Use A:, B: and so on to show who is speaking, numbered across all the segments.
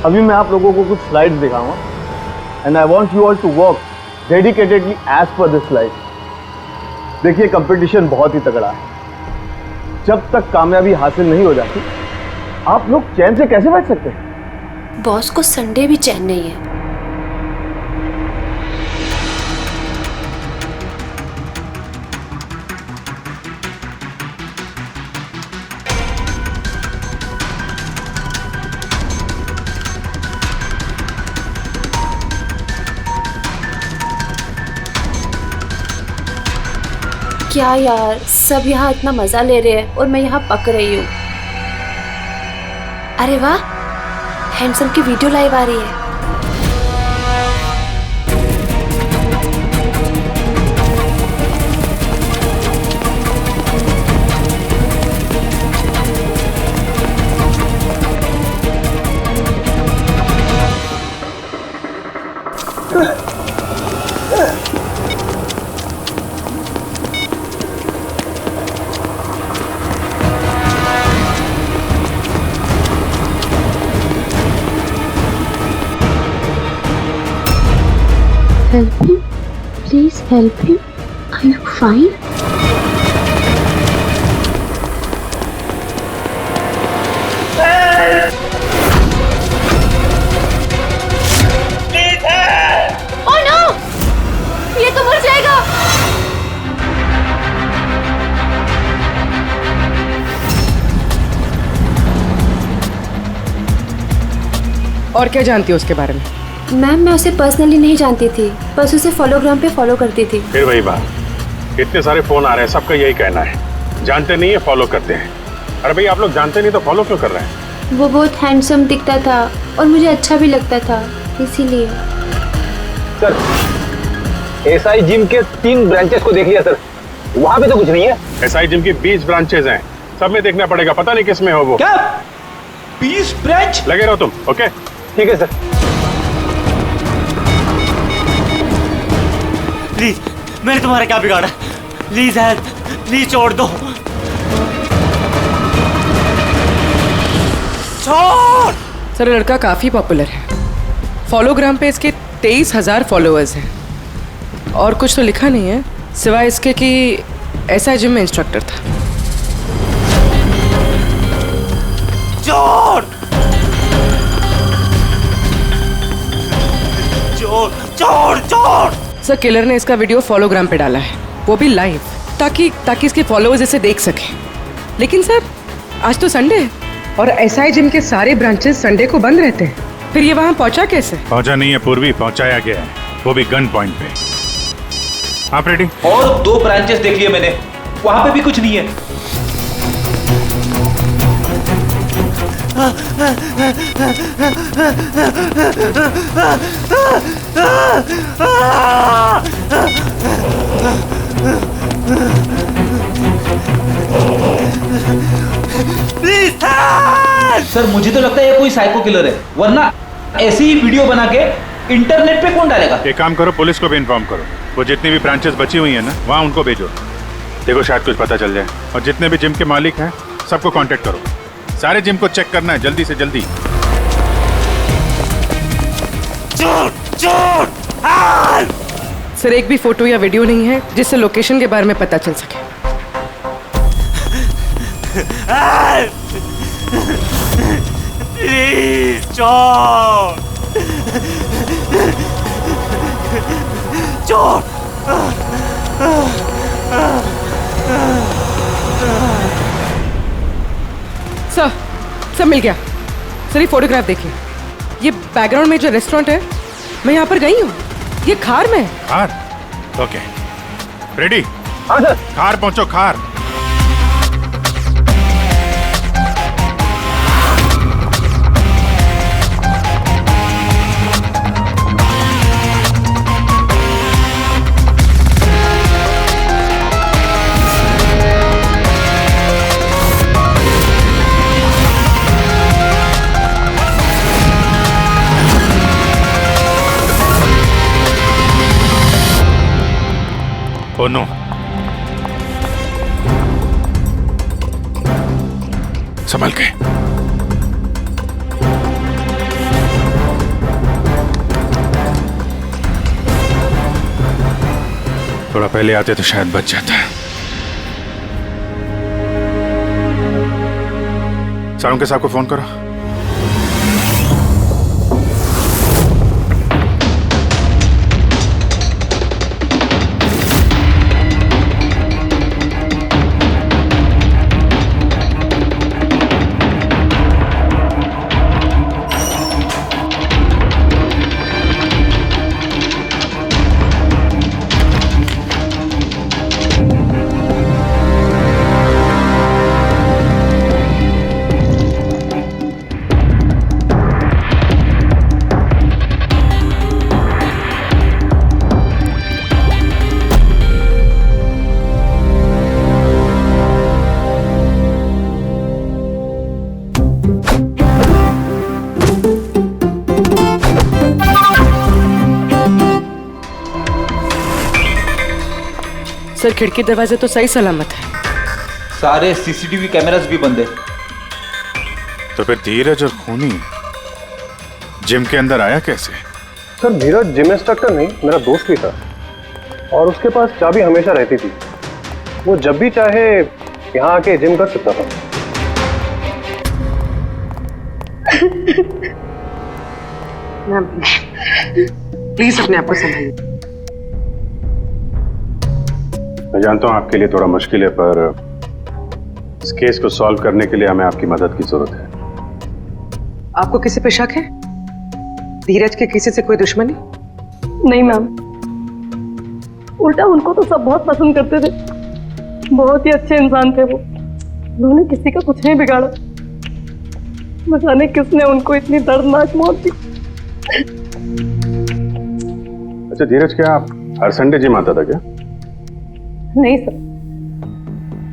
A: अभी मैं आप लोगों को कुछ स्लाइड्स दिखाऊंगा and I want you all to work dedicatedly as per this slide. देखिए कंपटीशन बहुत ही तगड़ा है। जब तक कामयाबी हासिल नहीं हो जाती आप लोग चैन से कैसे बैठ सकते हैं?
B: बॉस को संडे भी चैन नहीं है। क्या यार, सब यहाँ इतना मजा ले रहे हैं और मैं यहाँ पक रही हूँ। अरे वाह, हैंडसम की वीडियो लाइव आ रही है।
C: Help him. Please help him. Are you fine?
B: Oh no! ये तो मर जाएगा।
D: और क्या जानती हो उसके बारे में?
B: मैम, मैं उसे पर्सनली नहीं जानती थी, बस उसे फॉलोग्राम पे फॉलो करती थी।
E: फिर वही बात, इतने सारे फोन आ रहे हैं, सबका यही कहना है, जानते नहीं है फॉलो करते हैं। अरे भाई आप लोग जानते नहीं तो फॉलो क्यों कर रहे हैं?
B: वो बहुत हैंडसम दिखता था और मुझे अच्छा भी लगता था, इसीलिए।
A: सर, एसआई जिम के 3 ब्रांचेस को देख लिया सर, वहाँ पे तो कुछ नहीं है।
E: एसआई जिम की 20 ब्रांचेज हैं, सब में देखना पड़ेगा, पता नहीं किस में हो वो।
F: क्या 20 ब्रांच?
E: लगे रहो तुम। ओके
A: ठीक है सर।
F: प्लीज, मैंने तुम्हारा क्या बिगाड़ा? प्लीज हेल्प, प्लीज छोड़ दो। छोड़।
D: सर, लड़का काफी पॉपुलर है। फॉलोग्राम पे इसके 23,000 फॉलोअर्स हैं और कुछ तो लिखा नहीं है सिवाय इसके कि ऐसा जिम में इंस्ट्रक्टर था।
F: छोड़ छोड़ छोड़ छोड़।
D: सर, किलर ने इसका वीडियो फॉलोग्राम पे डाला है, वो भी लाइव, ताकि इसके फॉलोअर्स इसे देख सकें। लेकिन सर, आज तो संडे है और एसआई जिम के सारे ब्रांचेस संडे को बंद रहते हैं। फिर ये वहाँ पहुँचा कैसे?
E: पहुंचा नहीं है पूर्वी, पहुंचाया गया है, वो भी गन पॉइंट पे। आप रेडी?
F: और 2 ब्रांचेस देख लिए मैंने, वहां पे भी कुछ नहीं है। प्लीज सर, मुझे तो लगता है ये कोई साइको किलर है, वरना ऐसी ही वीडियो बना के इंटरनेट पे कौन डालेगा?
E: एक काम करो, पुलिस को भी इन्फॉर्म करो, वो जितनी भी ब्रांचेस बची हुई है ना, वहाँ उनको भेजो। देखो शायद कुछ पता चल जाए। और जितने भी जिम के मालिक हैं सबको कांटेक्ट करो, सारे जिम को चेक करना है जल्दी से जल्दी।
D: सर, एक भी फोटो या वीडियो नहीं है जिससे लोकेशन के बारे में पता चल सके।
F: प्लीज छोड़ छोड़।
D: सर मिल गया। सर, ये फोटोग्राफ देखिए, ये बैकग्राउंड में जो रेस्टोरेंट है, मैं यहाँ पर गई हूँ, ये खार में है।
E: खार? Okay, ready?
A: हाँ सर।
E: खार पहुंचो, खार। Oh no. संभल के। थोड़ा पहले आते तो शायद बच जाता। सारुण साहब को फोन करो।
D: सर खिड़की दरवाजे तो सही सलामत है।
F: सारे सीसीटीवी कैमरास भी बंद है।
E: तो फिर धीरज और खूनी जिम के अंदर आया कैसे?
A: सर धीरज जिम इंस्ट्रक्टर नहीं, मेरा दोस्त भी था और उसके पास चाबी हमेशा रहती थी। वो जब भी चाहे यहाँ आके जिम कर सकता था।
D: प्लीज अपने आप को संभालिए।
G: मैं जानता हूं आपके लिए थोड़ा मुश्किल है, पर इस केस को सॉल्व करने के लिए हमें आपकी मदद की जरूरत है।
D: आपको किसी पे शक है? धीरज के किसी से कोई दुश्मनी?
H: नहीं मैम, उल्टा उनको तो सब बहुत पसंद करते थे। बहुत ही अच्छे इंसान थे वो। उन्होंने किसी का कुछ नहीं बिगाड़ा। न जाने किसने उनको इतनी दर्दनाक मौत दी।
G: अच्छा धीरज, क्या आप हर संडे जिम आता था क्या?
H: नहीं सर,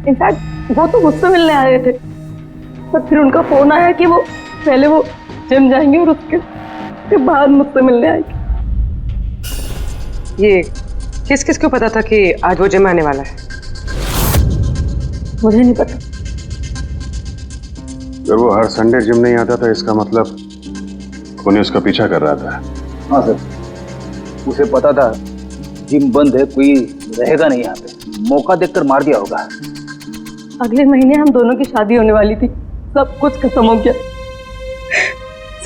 H: इनफैक्ट वो तो मुझसे मिलने आए थे, पर फिर उनका फोन आया कि वो पहले वो जिम जाएंगे और उसके बाद मुझसे मिलने आएंगे।
D: ये किस किस को पता था कि आज वो जिम आने वाला है?
H: मुझे नहीं पता।
G: जब वो हर संडे जिम नहीं आता था, इसका मतलब खूनी उसका पीछा कर रहा था।
F: हाँ सर, उसे पता था जिम बंद है, कोई रहेगा नहीं यहाँ पे, मौका देखकर मार दिया होगा।
H: अगले महीने हम दोनों की शादी होने वाली थी। सब कुछ खत्म हो गया।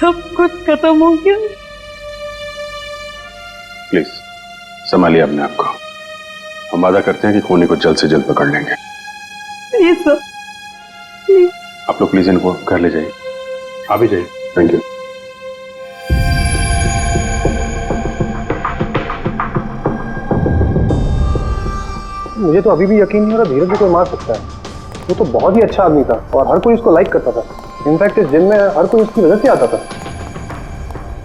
H: सब कुछ खत्म हो गया।
G: प्लीज संभालिए अपने आप को। हम वादा करते हैं कि खूनी को जल्द से जल्द पकड़ लेंगे।
H: Please sir, please.
G: आप लोग प्लीज इनको घर ले जाइए। आप भी जाइए। Thank you.
A: मुझे तो अभी भी यकीन नहीं हो रहा धीरज भी कोई मार सकता है। वो तो बहुत ही अच्छा आदमी था और हर कोई उसको लाइक करता था। इनफैक्ट इस जिम में हर कोई उसकी वजह से आता था।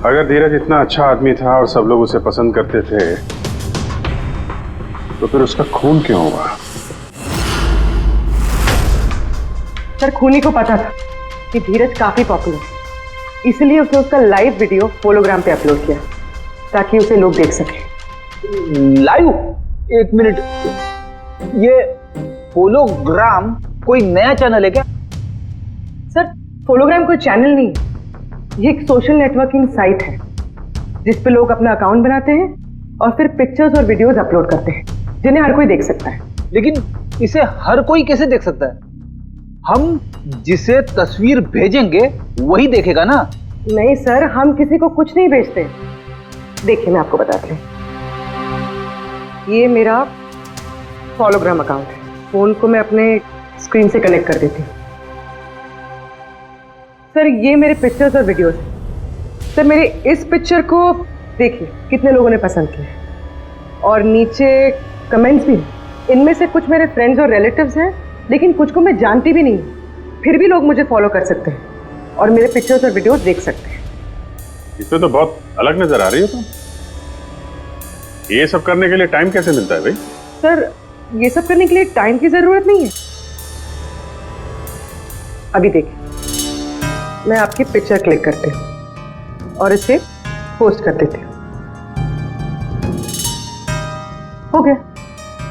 G: अगर धीरज इतना अच्छा आदमी था और सब लोग उसे पसंद करते थे, तो फिर उसका खून क्यों हुआ?
D: सर खूनी को पता था कि धीरज काफी पॉपुलर है, इसलिए उसने उसका लाइव वीडियो फोलोग्राम पे अपलोड किया ताकि उसे लोग देख सकें।
F: लाइव? एक मिनट, ये फोलोग्राम कोई नया चैनल है क्या?
D: सर फोलोग्राम कोई चैनल नहीं, ये एक सोशल नेटवर्किंग साइट है जिस पे लोग अपना अकाउंट बनाते हैं और फिर पिक्चर्स और वीडियोस अपलोड करते हैं जिन्हें हर कोई देख सकता है।
F: लेकिन इसे हर कोई कैसे देख सकता है? हम जिसे तस्वीर भेजेंगे वही देखेगा ना?
D: नहीं सर, हम किसी को कुछ नहीं भेजते। देखिए मैं आपको बताती हूँ। ये मेरा फॉलोग्राम अकाउंट है। फोन को मैं अपने स्क्रीन से कनेक्ट कर देती हूँ। सर ये मेरे पिक्चर्स और वीडियोस हैं। सर मेरे इस पिक्चर को देखिए कितने लोगों ने पसंद किया और नीचे कमेंट्स भी हैं। इनमें से कुछ मेरे फ्रेंड्स और रिलेटिव्स हैं, लेकिन कुछ को मैं जानती भी नहीं हूँ। फिर भी लोग मुझे फॉलो कर सकते हैं और मेरे पिक्चर्स और वीडियोस देख सकते हैं।
G: इसमें तो बहुत अलग नजर आ रही हो तुम। ये सब करने के लिए टाइम कैसे मिलता है भाई?
D: सर ये सब करने के लिए टाइम की जरूरत नहीं है। अभी देखिए, मैं आपकी पिक्चर क्लिक करती हूँ और इसे पोस्ट कर देती हूँ। हो गया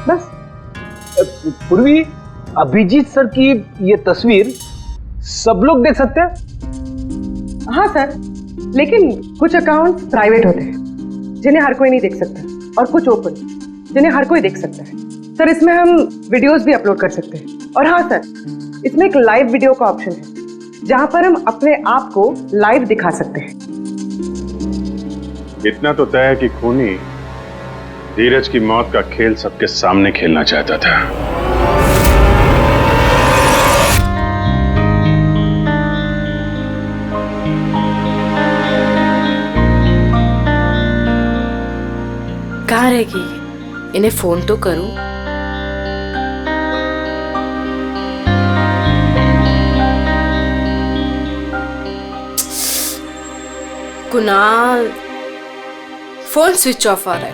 D: बस।
F: पूर्वी, अभिजीत सर की ये तस्वीर सब लोग देख सकते हैं?
D: हाँ सर, लेकिन कुछ अकाउंट्स प्राइवेट होते हैं जिन्हें हर कोई नहीं देख सकता और कुछ ओपन। जिन्हें हर कोई देख सकता है। सर इसमें हम वीडियोस भी अपलोड कर सकते हैं। और हाँ सर, इसमें एक लाइव वीडियो का ऑप्शन है जहां पर हम अपने आप को लाइव दिखा सकते हैं।
G: इतना तो तय है कि खूनी धीरज की मौत का खेल सबके सामने खेलना चाहता था।
B: कहाँ रहेगी? इन्हें फोन तो करूं। कुणाल, फोन स्विच ऑफ आ रहा है।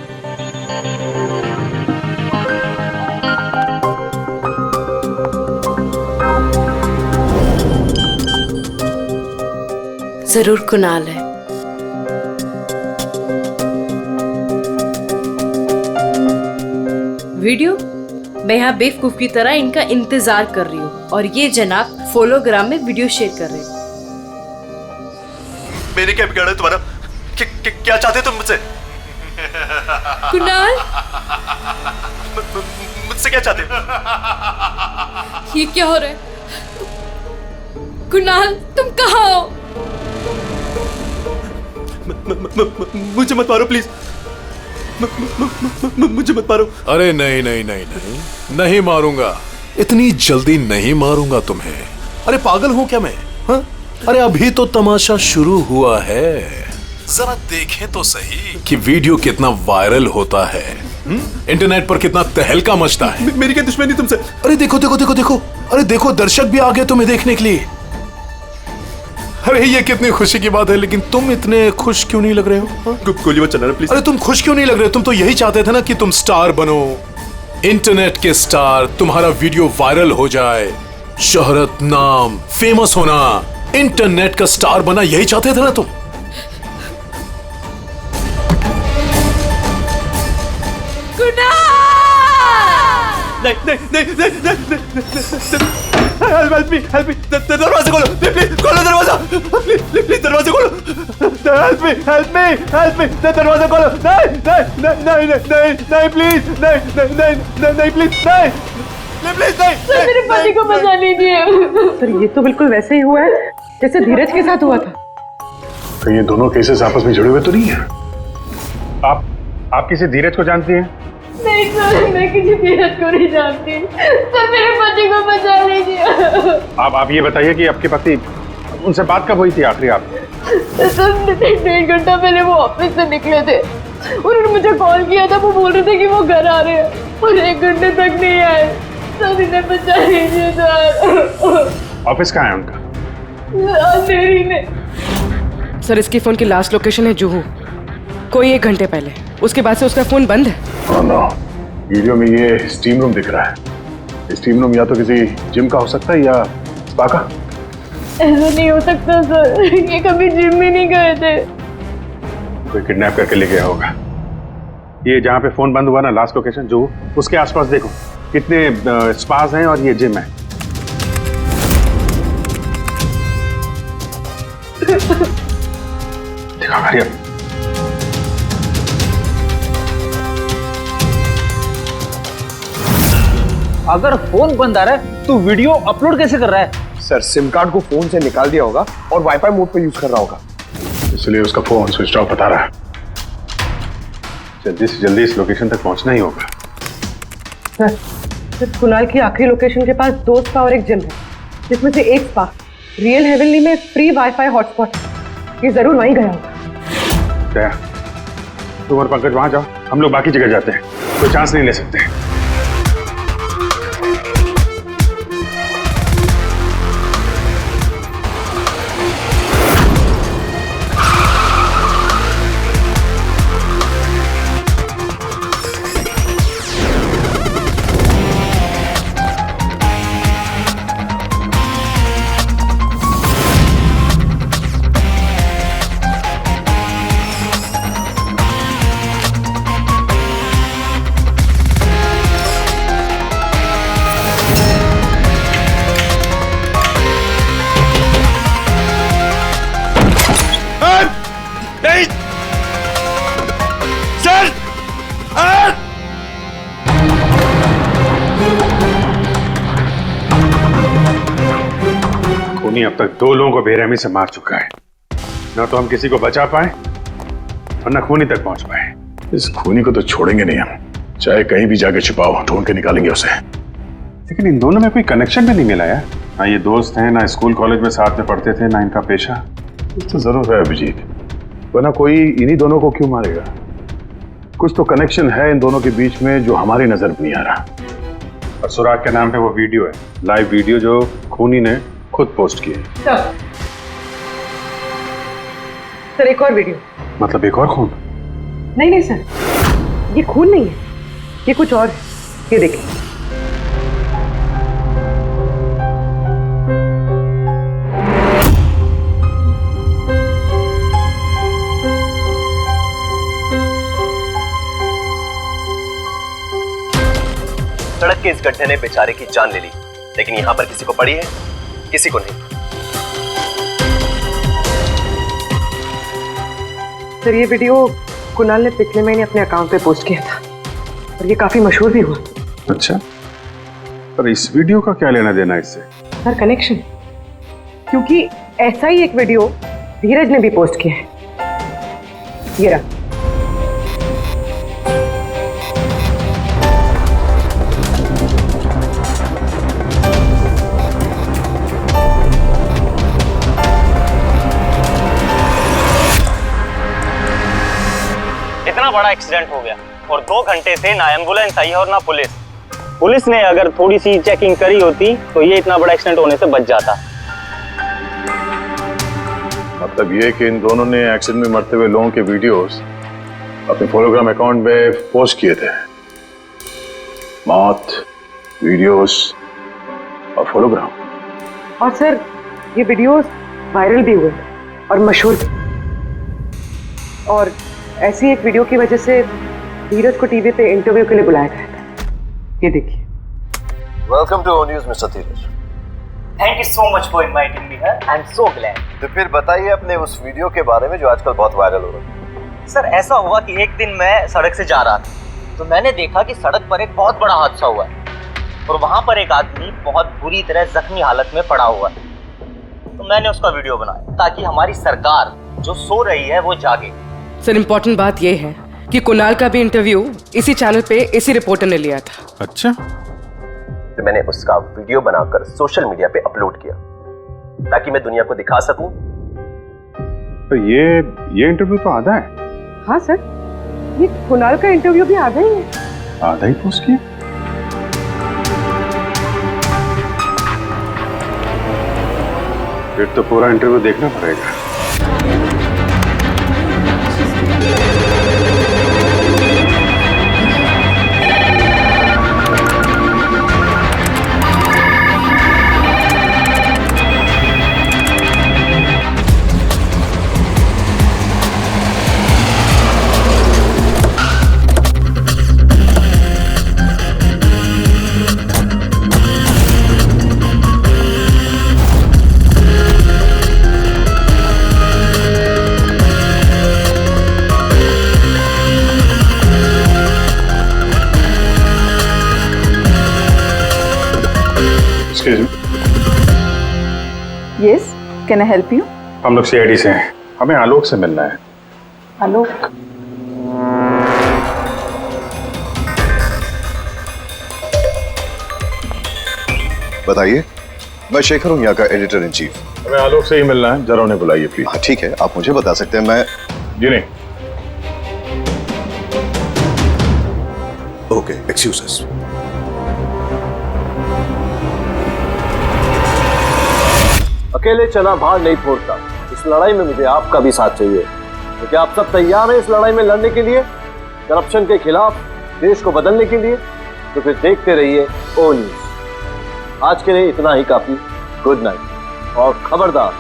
B: जरूर कुणाल है। वीडियो, मैं यहाँ बेवकूफ की तरह इनका इंतजार कर रही हूँ और ये जनाब फोलोग्राम में वीडियो शेयर कर रहे हैं।
A: मैंने क्या बिगाड़ा तुम्हारा? क्या चाहते तुम मुझसे?
B: कुणाल,
A: मुझसे क्या चाहते?
B: ये क्या हो रहा है? कुणाल, तुम कहाँ हो?
A: मुझे मत मारो प्लीज, मुझे मत मारो।
I: अरे नहीं नहीं नहीं नहीं नहीं मारूंगा, इतनी जल्दी नहीं मारूंगा तुम्हें। अरे पागल हूं क्या मैं? हाँ? अरे अभी तो तमाशा शुरू हुआ है। जरा देखें तो सही कि वीडियो कितना वायरल होता है, इंटरनेट पर कितना तहलका मचता है।
A: मेरी क्या दुश्मनी तुमसे?
I: अरे देखो देखो देखो देखो, अरे देखो दर्शक भी आ गए तुम्हें देखने के लिए। अरे ये कितनी खुशी की बात है, लेकिन तुम इतने खुश क्यों नहीं लग रहे हो?
A: गोली मत चलाना प्लीज।
I: अरे तुम खुश क्यों नहीं लग रहे हो? तुम तो यही चाहते थे ना कि तुम स्टार बनो, इंटरनेट के स्टार, तुम्हारा वीडियो वायरल हो जाए, शोहरत, नाम, फेमस होना, इंटरनेट का स्टार बना, यही चाहते थे ना तुम?
A: नहीं नहीं नहीं नहीं नहीं, हेल्प मी, दरवाजा खोलो प्लीज, खोलो दरवाजा प्लीज, दरवाजा खोलो, हेल्प मी, दरवाजा खोलो। नहीं नहीं नहीं नहीं प्लीज, नहीं प्लीज, नहीं।
H: सर मेरे पति को बचा लीजिए।
D: सर ये तो बिल्कुल वैसे ही हुआ है जैसे धीरज के साथ हुआ था।
G: तो ये दोनों केसेस आपस में जुड़े हुए तो नहीं है? आप किसी धीरज को जानती हैं?
H: नहीं सर, मैं किसी धीरज को नहीं जानती। सर मेरे पति को बचा लीजिए।
G: आप ये बताइए कि आपके पति, उनसे बात कब हुई थी आखिरी आप?
H: सर 1.5 घंटा पहले वो ऑफिस से निकले थे, उन्होंने मुझे कॉल किया था। वो बोल रहे थे कि वो घर आ रहे हैं और 1 घंटे तक नहीं आए। सर इन्हें बचा लीजिए सर।
G: ऑफिस कहाँ है उनका?
H: अंधेरी में।
D: सर इसकी फोन की लास्ट लोकेशन है जुहू, कोई 1 घंटे पहले। उसके बाद से उसका फोन बंद है।
G: Oh no, वीडियो में ये स्टीम रूम दिख रहा है। स्टीम रूम या तो किसी जिम का हो सकता है या स्पा का।
H: ऐसा नहीं हो सकता सर, ये कभी जिम में नहीं गए थे।
G: कोई किडनैप करके ले गया होगा। ये जहाँ पे फोन बंद हुआ ना, लास्ट लोकेशन जो, उसके आसपास देखो कितने स्पास हैं और ये जिम है। दिखा भाई अब।
F: अगर फोन बंद आ रहा है तो वीडियो अपलोड कैसे कर रहा है?
A: सर सिम कार्ड को फोन से निकाल दिया होगा और वाईफाई मोड पे यूज कर रहा होगा,
G: इसलिए उसका फोन स्विच ऑफ बता रहा है। जल्दी से जल्दी इस लोकेशन तक पहुंचना ही होगा।
D: सर कुणाल की आखिरी लोकेशन के पास 2 स्पा और 1 जिम है, जिसमें से एक स्पा रियल हेवनली में फ्री वाईफाई हॉटस्पॉट है। ये जरूर वहीं गया होगा।
G: तुम और पंकज वहां जाओ, हम लोग बाकी जगह जाते हैं, कोई चांस नहीं ले सकते। खूनी अब तक 2 लोगों को बेरहमी से मार चुका है। ना तो हम किसी को बचा पाए और ना खूनी तक पहुंच पाए।
I: इस खूनी को तो छोड़ेंगे नहीं हम, चाहे कहीं भी जाके छिपाओ, ढूंढ के निकालेंगे उसे।
G: लेकिन इन दोनों में कोई कनेक्शन भी नहीं मिला यार। ना ये दोस्त हैं, ना स्कूल कॉलेज में साथ में पढ़ते थे, ना इनका पेशा।
I: कुछ तो जरूर है अभिजीत, वरना कोई इन्हीं दोनों को क्यों मारेगा। कुछ तो कनेक्शन है इन दोनों के बीच में जो हमारी नजर में नहीं आ रहा।
G: और सुराग के नाम पे वो वीडियो है, लाइव वीडियो, जो खूनी ने खुद पोस्ट की है।
D: सर एक और वीडियो।
G: मतलब एक और खून?
D: नहीं सर, ये खून नहीं है, ये कुछ और है। ये देखिए।
J: सड़क के इस गड्ढे ने बेचारे की जान ले ली, लेकिन यहां पर किसी को पड़ी है? किसी को नहीं।
D: सर ये वीडियो कुणाल ने पिछले महीने अपने अकाउंट पे पोस्ट किया था और ये काफी मशहूर भी हुआ।
G: अच्छा, पर इस वीडियो का क्या लेना देना इससे?
D: सर कनेक्शन, क्योंकि ऐसा ही एक वीडियो धीरज ने भी पोस्ट किया है। ये रहा।
J: इतना बड़ा एक्सीडेंट हो गया और 2 घंटे से ना एम्बुलेंस आई और ना पुलिस। पुलिस ने अगर थोड़ी सी चेकिंग करी होती तो ये इतना बड़ा एक्सीडेंट होने से बच जाता।
I: मतलब ये कि इन दोनों ने एक्सीडेंट में मरते हुए लोगों के वीडियोस अपने फोलोग्राम अकाउंट में पोस्ट किए थे। मौत, वीडियोस और फोलोग्राम।
D: और सर ये वीडियोस वायरल भी हुए और मशहूर भी। और ऐसी एक वीडियो की वजह से धीरज को टीवी पे इंटरव्यू के लिए बुलाया गया था। ये देखिए।
J: Welcome to O news mister Dheeraj. Thank you so much for inviting me here. I am so glad. तो फिर बताइए अपने उस वीडियो के बारे में जो आजकल बहुत वायरल हो रहा है। सर ऐसा हुआ कि एक दिन मैं सड़क से जा रहा था तो मैंने देखा कि सड़क पर एक बहुत बड़ा हादसा हुआ है और वहां पर एक आदमी बहुत बुरी तरह जख्मी हालत में पड़ा हुआ है। तो मैंने उसका वीडियो बनाया ताकि हमारी सरकार जो सो रही है वो जागे।
D: सर इम्पोर्टेंट बात यह है कि कुणाल का भी इंटरव्यू इसी चैनल पे इसी रिपोर्टर ने लिया था।
G: अच्छा,
J: तो मैंने उसका वीडियो बनाकर सोशल मीडिया पे अपलोड किया ताकि मैं दुनिया को दिखा सकूं।
G: तो ये इंटरव्यू तो आधा है।
D: हाँ सर, ये कुणाल का इंटरव्यू भी आधा ही है।
G: आधा ही पोस्ट किया? फिर तो पूरा इंटरव्यू देखना पड़ेगा।
K: Yes, can I help you?
G: हम लोग CID से हैं, हमें आलोक से मिलना है।
K: आलोक?
L: बताइए। मैं शेखर हूँ, यहाँ का एडिटर इन चीफ।
I: हमें आलोक से ही मिलना है, जरा उन्हें बुलाइए प्लीज।
L: हाँ ठीक है, आप मुझे बता सकते हैं। मैं
I: जी नहीं।
L: Okay, excuses.
A: अकेले चना भार नहीं फोड़ता। इस लड़ाई में मुझे आपका भी साथ चाहिए। तो क्या आप सब तैयार हैं इस लड़ाई में लड़ने के लिए, करप्शन के खिलाफ, देश को बदलने के लिए? तो फिर देखते रहिए ओ न्यूज़। आज के लिए इतना ही काफी। गुड नाइट और खबरदार।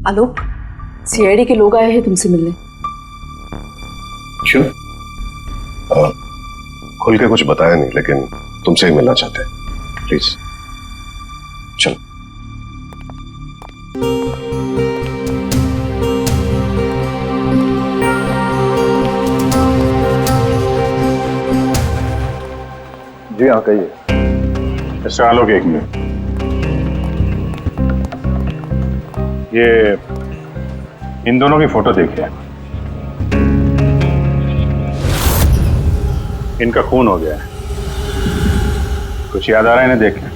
K: आलोक, CID के लोग आए हैं तुमसे मिलने।
L: क्यों? खुल के कुछ बताया नहीं, लेकिन तुमसे ही मिलना चाहते हैं। प्लीज चलो।
A: जी हाँ कहिए।
G: मिस्टर आलोक, एक मिनट। ये इन दोनों की फोटो देखिए। इनका खून हो गया है। कुछ याद आ रहा है इन्हें देख के?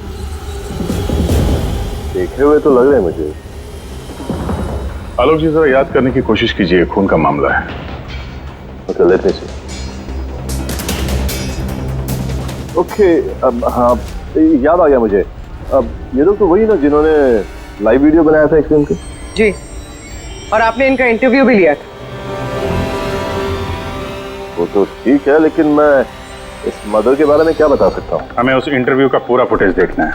A: देखे हुए तो लग रहे हैं मुझे।
G: आलोक जी, जरा याद करने की कोशिश कीजिए, खून का मामला है।
A: ओके, लेट मी सी। ओके, अब हाँ याद आ गया मुझे। अब ये लोग तो वही ना जिन्होंने लाइव वीडियो बनाया था एक्सीडेंट के।
D: जी, और आपने इनका इंटरव्यू भी लिया था।
A: वो तो ठीक है, लेकिन मैं इस मदर के बारे में क्या बता सकता हूँ?
G: हमें उस इंटरव्यू का पूरा फुटेज देखना है।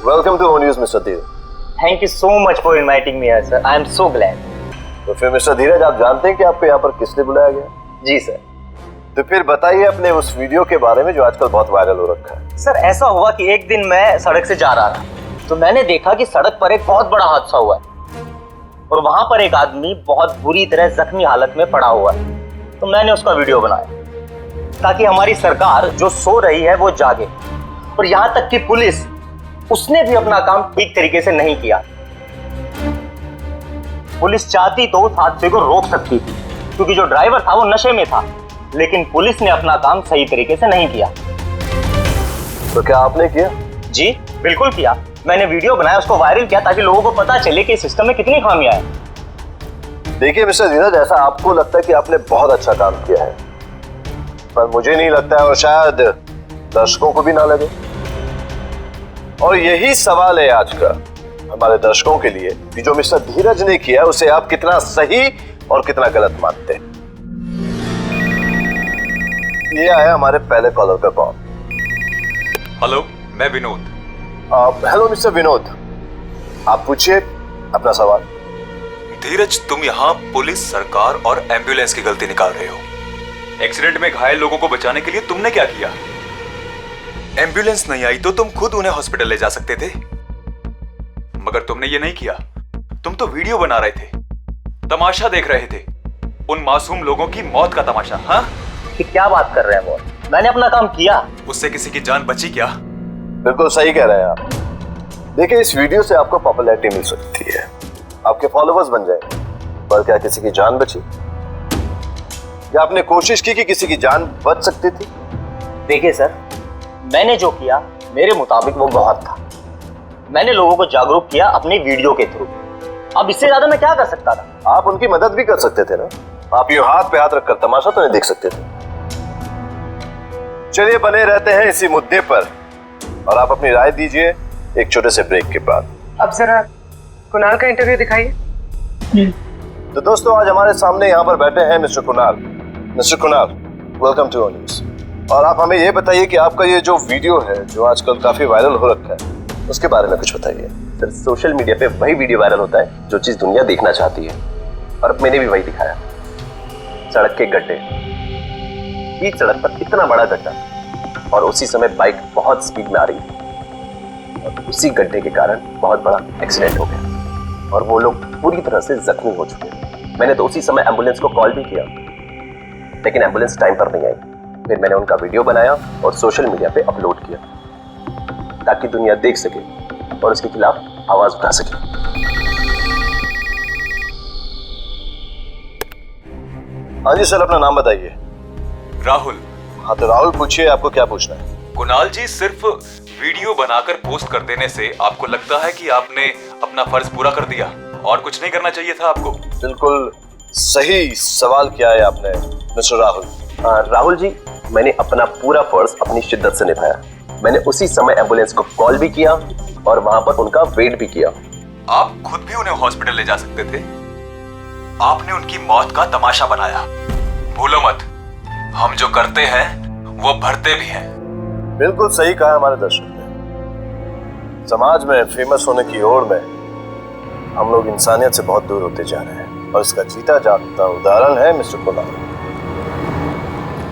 J: Welcome to news mister Dheeraj. Thank you so much for inviting me here sir. I am so glad. तो फिर मिस्टर धीरज, आप जानते हैं कि आपको यहाँ पर किसने बुलाया गया? जी सर। तो फिर बताइए अपने उस वीडियो के बारे में जो आजकल बहुत वायरल हो रखा है। सर ऐसा हुआ कि एक दिन मैं सड़क से जा रहा था, तो मैंने देखा कि सड़क पर एक बहुत बड़ा हादसा हुआ है और वहां पर एक आदमी बहुत बुरी तरह जख्मी हालत में पड़ा हुआ है। तो मैंने उसका वीडियो बनाया ताकि हमारी सरकार जो सो रही है वो जागे, और यहाँ तक कि पुलिस, उसने भी अपना काम ठीक तरीके से नहीं किया। पुलिस चाहती तो उस हादसे को रोक सकती थी क्योंकि जो ड्राइवर था वो नशे में था, लेकिन पुलिस ने अपना काम सही तरीके से नहीं किया। तो क्या आपने किया? जी बिल्कुल किया। मैंने वीडियो बनाया, उसको वायरल किया ताकि लोगों को पता चले कि सिस्टम में कितनी खामियां हैं। देखिए मिस्टर धीरज, ऐसा आपको लगता है कि आपने बहुत अच्छा काम किया है, पर मुझे नहीं लगता है और शायद दर्शकों को भी ना लगे। और यही सवाल है आज का हमारे दर्शकों के लिए कि जो मिस्टर धीरज ने किया उसे आप कितना सही और कितना गलत मानते हैं। ये आया हमारे पहले कॉलर का कॉल।
M: हेलो, मैं विनोद।
J: हेलो मिस्टर विनोद, आप पूछिए अपना सवाल।
M: धीरज, तुम यहाँ पुलिस, सरकार और एम्बुलेंस की गलती निकाल रहे हो। एक्सीडेंट में घायल लोगों को बचाने के लिए तुमने क्या किया? एम्बुलेंस नहीं आई तो तुम खुद उन्हें हॉस्पिटल ले जा सकते थे, मगर तुमने ये नहीं किया। तुम तो वीडियो बना रहे थे, तमाशा देख रहे थे, उन मासूम लोगों की मौत का तमाशा। हाँ,
J: कि क्या बात कर रहे हैं वो? मैंने अपना काम किया।
M: उससे किसी की जान बची क्या?
J: बिल्कुल सही कह रहे हैं आप। देखिए, इस वीडियो से आपको पॉपुलैरिटी मिल सकती है, आपके फॉलोवर्स बन जाएंगे, पर क्या किसी की जान बची? या आपने कोशिश की कि किसी की जान बच सकती थी? देखिए सर, मैंने जो किया मेरे मुताबिक वो बहुत था। मैंने लोगों को जागरूक किया अपने वीडियो के थ्रू। अब इससे ज्यादा मैं क्या कर सकता था? आप उनकी मदद भी कर सकते थे ना। आप यूं हाथ पे हाथ रखकर तमाशा तो नहीं देख सकते थे। चलिए, बने रहते हैं इसी मुद्दे पर और आप अपनी राय दीजिए एक छोटे से ब्रेक के बाद।
D: अब जरा कुणाल का इंटरव्यू दिखाइए।
J: तो दोस्तों, आज हमारे सामने यहाँ पर बैठे हैं mister Kunal. Mister Kunal, welcome to on news. और आप हमें ये बताइए कि आपका ये जो वीडियो है जो आजकल काफी वायरल हो रखा है, उसके बारे में कुछ बताइए। सर, सोशल मीडिया पे वही वीडियो वायरल होता है जो चीज दुनिया देखना चाहती है, और मैंने भी वही दिखाया। सड़क के गड्ढे, बीच सड़क पर इतना बड़ा गड्ढा, और उसी समय बाइक बहुत स्पीड में आ रही थी और उसी गड्ढे के कारण बहुत बड़ा एक्सीडेंट हो गया और वो लोग पूरी तरह से जख्मी हो चुके हैं। मैंने तो उसी समय एम्बुलेंस को कॉल भी किया, लेकिन एम्बुलेंस टाइम पर नहीं आई। फिर मैंने उनका वीडियो बनाया और सोशल मीडिया पे अपलोड किया ताकि दुनिया देख सके और उसके खिलाफ आवाज उठा सके। हाँ जी सर, अपना नाम बताइए।
M: राहुल।
J: हाँ तो राहुल, पूछिए, आपको क्या पूछना है?
M: कुणाल जी, सिर्फ वीडियो बनाकर पोस्ट कर देने से आपको लगता है कि आपने अपना फर्ज पूरा कर दिया और कुछ नहीं करना चाहिए था आपको?
J: बिल्कुल सही सवाल किया है आपने मिस्टर राहुल। राहुल जी, मैंने अपना पूरा फर्ज अपनी शिद्दत से निभाया। मैंने उसी समय एम्बुलेंस को कॉल भी किया और वहां पर उनका वेट भी किया।
M: आप खुद भी उन्हें हॉस्पिटल ले जा सकते थे। आपने उनकी मौत का तमाशा बनाया। भूलो मत, हम जो करते हैं वो भरते भी हैं।
J: बिल्कुल सही कहा हमारे दर्शक ने। समाज में फेमस होने की ओर में हम लोग इंसानियत से बहुत दूर होते जा रहे हैं और इसका जीता जागता उदाहरण है मिस्टर कुणाल।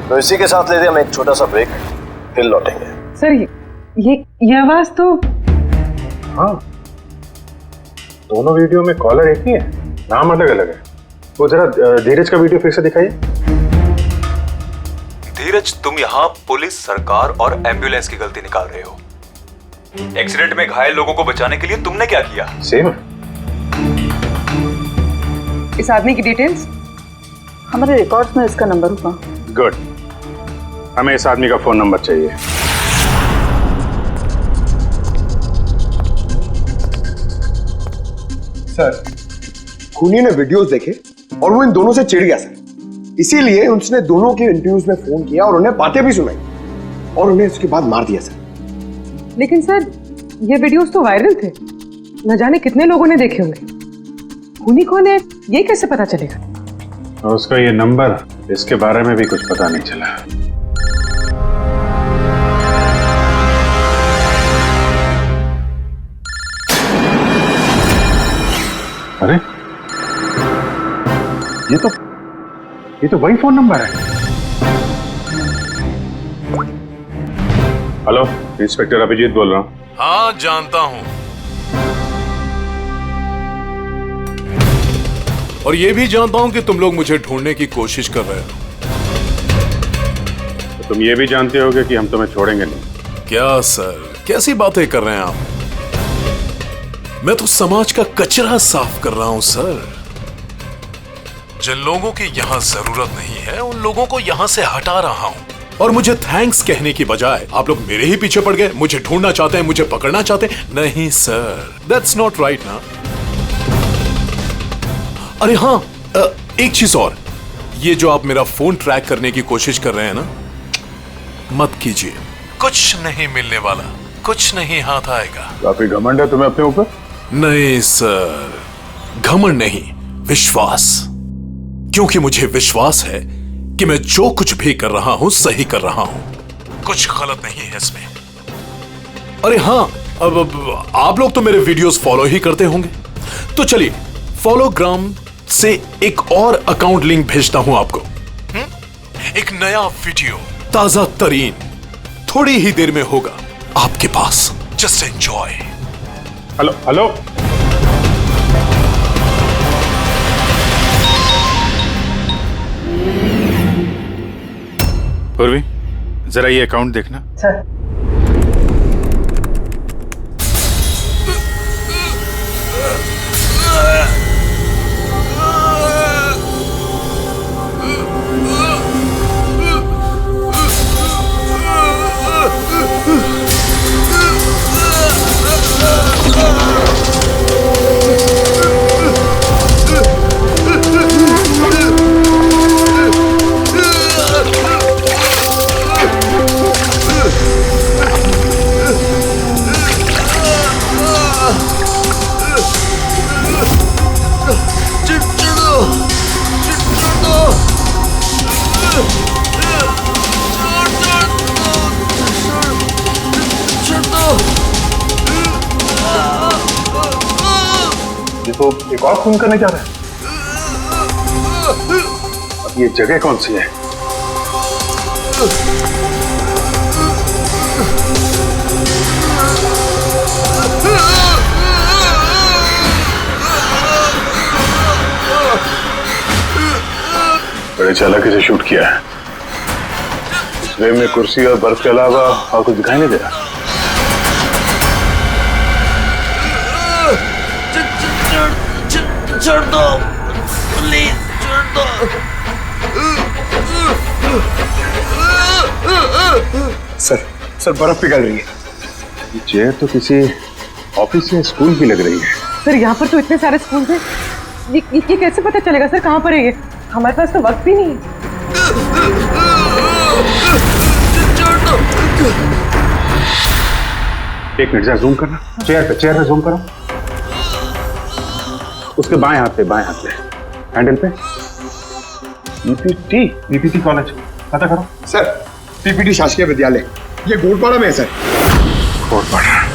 J: तो इसी के साथ लेते हम एक छोटा सा ब्रेक, फिर लौटेंगे।
D: सर, ये आवाज तो
G: हाँ, दोनों वीडियो में कॉलर एक ही है, नाम अलग अलग है। वो जरा धीरज का वीडियो फिर से दिखाइए।
M: धीरज, तुम यहाँ पुलिस, सरकार और एम्बुलेंस की गलती निकाल रहे हो। एक्सीडेंट में घायल लोगों को बचाने के लिए तुमने क्या किया?
G: सेव
D: इस आदमी की डिटेल्स
K: हमारे रिकॉर्ड्स में इसका नंबर होगा।
G: गुड, हमें इस आदमी का फोन नंबर चाहिए।
N: सर, खूनी ने वीडियोस देखे और वो इन दोनों से चिढ़ गया सर, इसीलिए उसने दोनों के इंटरव्यूज में फोन किया और उन्हें बातें भी सुनाई और उन्हें उसके बाद मार दिया सर।
D: लेकिन सर, ये वीडियोस तो वायरल थे, न जाने कितने लोगों ने देखे होंगे। खूनी कौन है ये कैसे पता चलेगा?
G: और उसका ये नंबर, इसके बारे में भी कुछ पता नहीं चला। अरे ये तो वही फोन नंबर है। हेलो, इंस्पेक्टर अभिजीत बोल रहा हूँ।
I: हाँ, जानता हूं। और ये भी जानता हूं कि तुम लोग मुझे ढूंढने की कोशिश कर रहे हो।
G: तो तुम ये भी जानते होगे कि हम तुम्हें छोड़ेंगे नहीं।
I: क्या सर, कैसी बातें कर रहे हैं आप? मैं तो समाज का कचरा साफ कर रहा हूं सर। जिन लोगों की यहां जरूरत नहीं है, उन लोगों को यहां से हटा रहा हूं। और मुझे थैंक्स कहने की बजाय आप लोग मेरे ही पीछे पड़ गए। मुझे ढूंढना चाहते हैं, मुझे पकड़ना चाहते हैं। नहीं सर, दैट्स नॉट राइट ना। अरे हाँ, एक चीज और, ये जो आप मेरा फोन ट्रैक करने की कोशिश कर रहे हैं ना, मत कीजिए। कुछ नहीं मिलने वाला, कुछ नहीं हाथ आएगा।
G: काफी घमंड है तुम्हें अपने ऊपर।
I: नहीं सर, घमंड नहीं, विश्वास। क्योंकि मुझे विश्वास है कि मैं जो कुछ भी कर रहा हूं सही कर रहा हूं, कुछ गलत नहीं है इसमें। अरे हाँ, अब आप लोग तो मेरे वीडियोस फॉलो ही करते होंगे, तो चलिए फॉलोग्राम से एक और अकाउंट लिंक भेजता हूं आपको। एक नया वीडियो, ताजा तरीन, थोड़ी ही देर में होगा आपके पास। Just enjoy.
G: Hello hello, Purvi, जरा ये अकाउंट देखना।
D: सर,
G: तो एक और खून करने जा रहा है। अब ये जगह कौन सी है? बड़े चालाकी से शूट किया है। फ्रेम में कुर्सी और बर्फ के अलावा और कुछ दिखाई नहीं दे रहा।
O: छोड़ दो प्लीज, छोड़ दो।
N: सर बर्फ पिघल रही है।
G: ये चेयर तो किसी ऑफिस या स्कूल की लग रही है।
D: सर यहाँ पर तो इतने सारे स्कूल हैं, ये कैसे पता चलेगा सर कहाँ पर है ये? हमारे पास तो वक्त भी नहीं है।
G: एक मिनट, जरा जूम करना। चेयर पे जूम करो। उसके बाएं हाथ पे हैंडल पे पीपीटी कॉलेज पता करो।
N: सर, पीपीटी शासकीय विद्यालय, ये गोटपाड़ा में है सर।
G: गोटपाड़ा।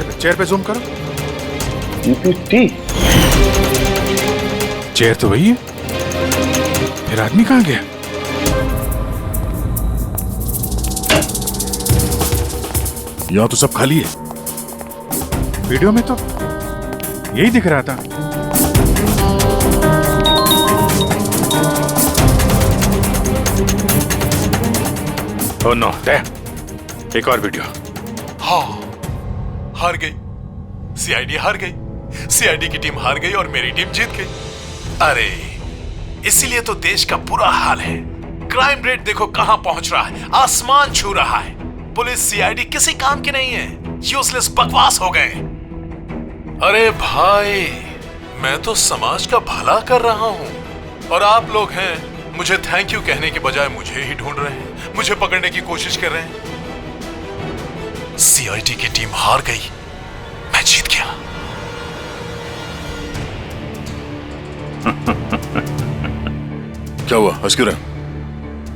E: चेयर पे जूम करो।
A: EPT?
E: चेयर तो वही है, मेरा आदमी कहाँ गया? यहाँ तो सब खाली है, वीडियो में तो यही दिख रहा था। ओह नो, एक और वीडियो।
I: हाँ, हार गई, सीआईडी हार गई, सीआईडी की टीम हार गई और मेरी टीम जीत गई। अरे इसीलिए तो देश का बुरा हाल है। क्राइम रेट देखो कहां पहुंच रहा है, आसमान छू रहा है। पुलिस सीआईडी किसी काम की नहीं है, यूजलेस बकवास हो गए। अरे भाई, मैं तो समाज का भला कर रहा हूं और आप लोग हैं मुझे थैंक यू कहने के बजाय मुझे ही ढूंढ रहे हैं, मुझे पकड़ने की कोशिश कर रहे हैं। सीआईडी की टीम हार गई, मैं जीत गया। क्या हुआ, हंस क्यों रहा?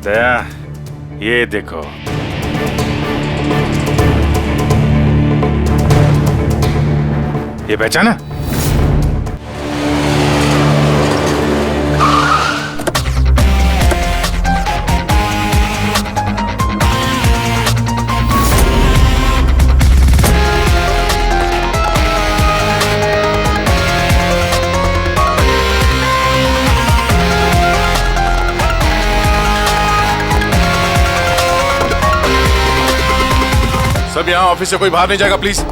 E: दया, ये देखो, ये पहचाना?
I: सब यहाँ ऑफिस से कोई बाहर नहीं जाएगा प्लीज।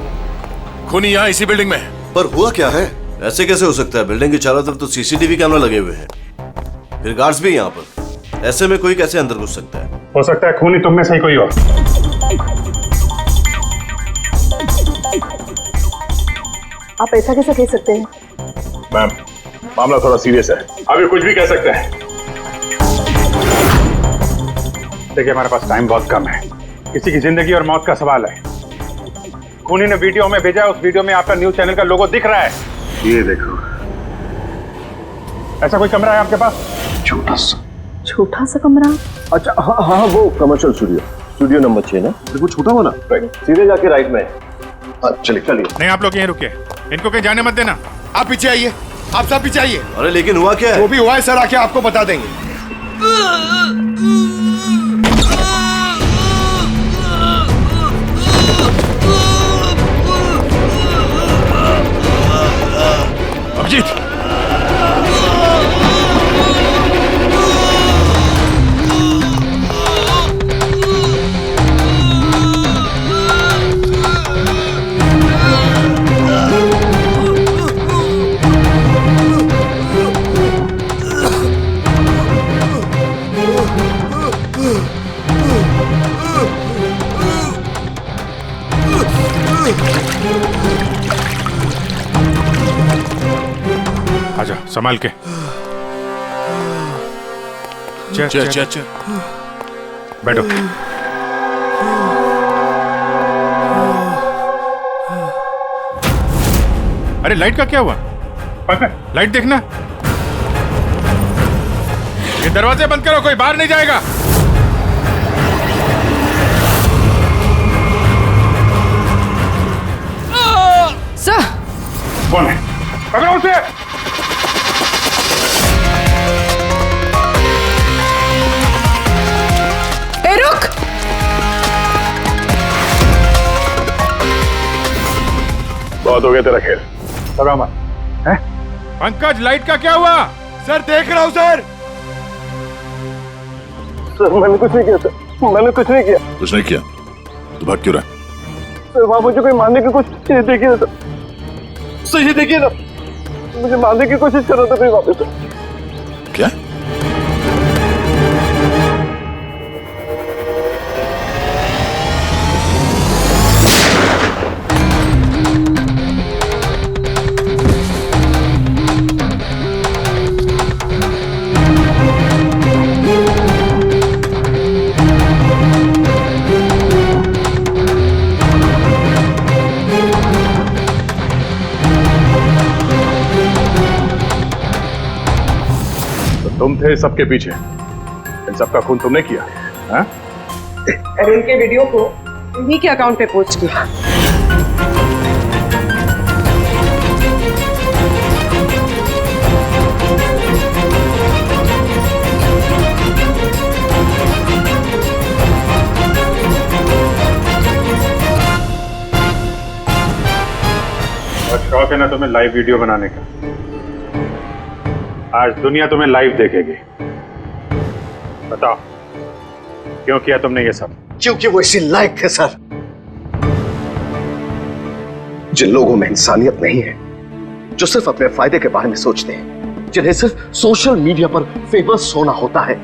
I: खूनी यहाँ इसी बिल्डिंग में है।
P: पर हुआ क्या है? ऐसे कैसे हो सकता है? बिल्डिंग के चारों तरफ तो सीसीटीवी कैमरा लगे हुए हैं, फिर गार्ड्स भी यहाँ पर। ऐसे में कोई कैसे अंदर घुस सकता है?
E: हो सकता है खूनी तुम में से ही कोई हो।
K: आप ऐसा कैसे कह सकते हैं?
G: मैम, मामला थोड़ा सीरियस है, अभी कुछ भी कह सकते हैं। देखिए, हमारे पास टाइम बहुत कम है, किसी की जिंदगी और मौत का सवाल है। खूनी ने वीडियो में भेजा है, उस वीडियो में आपका न्यूज चैनल का लोगो दिख रहा है। ये देखो, ऐसा कोई कमरा है आपके पास?
K: छोटा सा कमरा?
A: अच्छा, हाँ हाँ, वो कमर्शियल स्टूडियो नंबर 6 ना, वो छोटा वाला, सीधे जाके राइट में। हाँ, चलिए।
E: नहीं, आप लोग यहीं रुकिए, इनको कहीं जाने मत देना।
N: आप पीछे आइए, आप सब पीछे आइए।
P: अरे लेकिन हुआ क्या है?
N: जो भी हुआ है सर आके आपको बता देंगे।
E: अभिजीत, आजा, संभाल के। चल। बैठो। अरे लाइट का क्या हुआ? पंकज, लाइट देखना। ये दरवाजे बंद करो, कोई बाहर नहीं जाएगा।
D: सर,
E: कौन है? पकड़ो उसे।
D: रुक।
G: बहुत हो गया तेरा खेल, पकड़ा मत। हैं?
E: पंकज, लाइट का क्या हुआ?
N: सर देख रहा हूँ सर।
A: सर मैंने कुछ नहीं किया, सर मैंने कुछ नहीं किया।
I: कुछ नहीं किया तो भाग क्यों रहा?
A: सर वहां मुझे कोई मारने की कोशिश, ये देखिए ना सर, ये देखिए ना, मुझे मारने की कोशिश कर रहा था कोई वहां पे।
I: क्या?
G: तुम थे सबके पीछे, इन सबका खून तुमने किया, हाँ?
D: और उनके वीडियो को उन्हीं के अकाउंट पे पोस्ट किया।
E: शौक है ना तुम्हें लाइव वीडियो बनाने का। आज दुनिया तुम्हें लाइव देखेगी। बताओ क्यों किया तुमने ये सब?
N: क्योंकि वो इसी लायक थे सर। जिन लोगों में इंसानियत नहीं है, जो सिर्फ अपने फायदे के बारे में सोचते हैं, जिन्हें सिर्फ सोशल मीडिया पर फेमस होना होता है,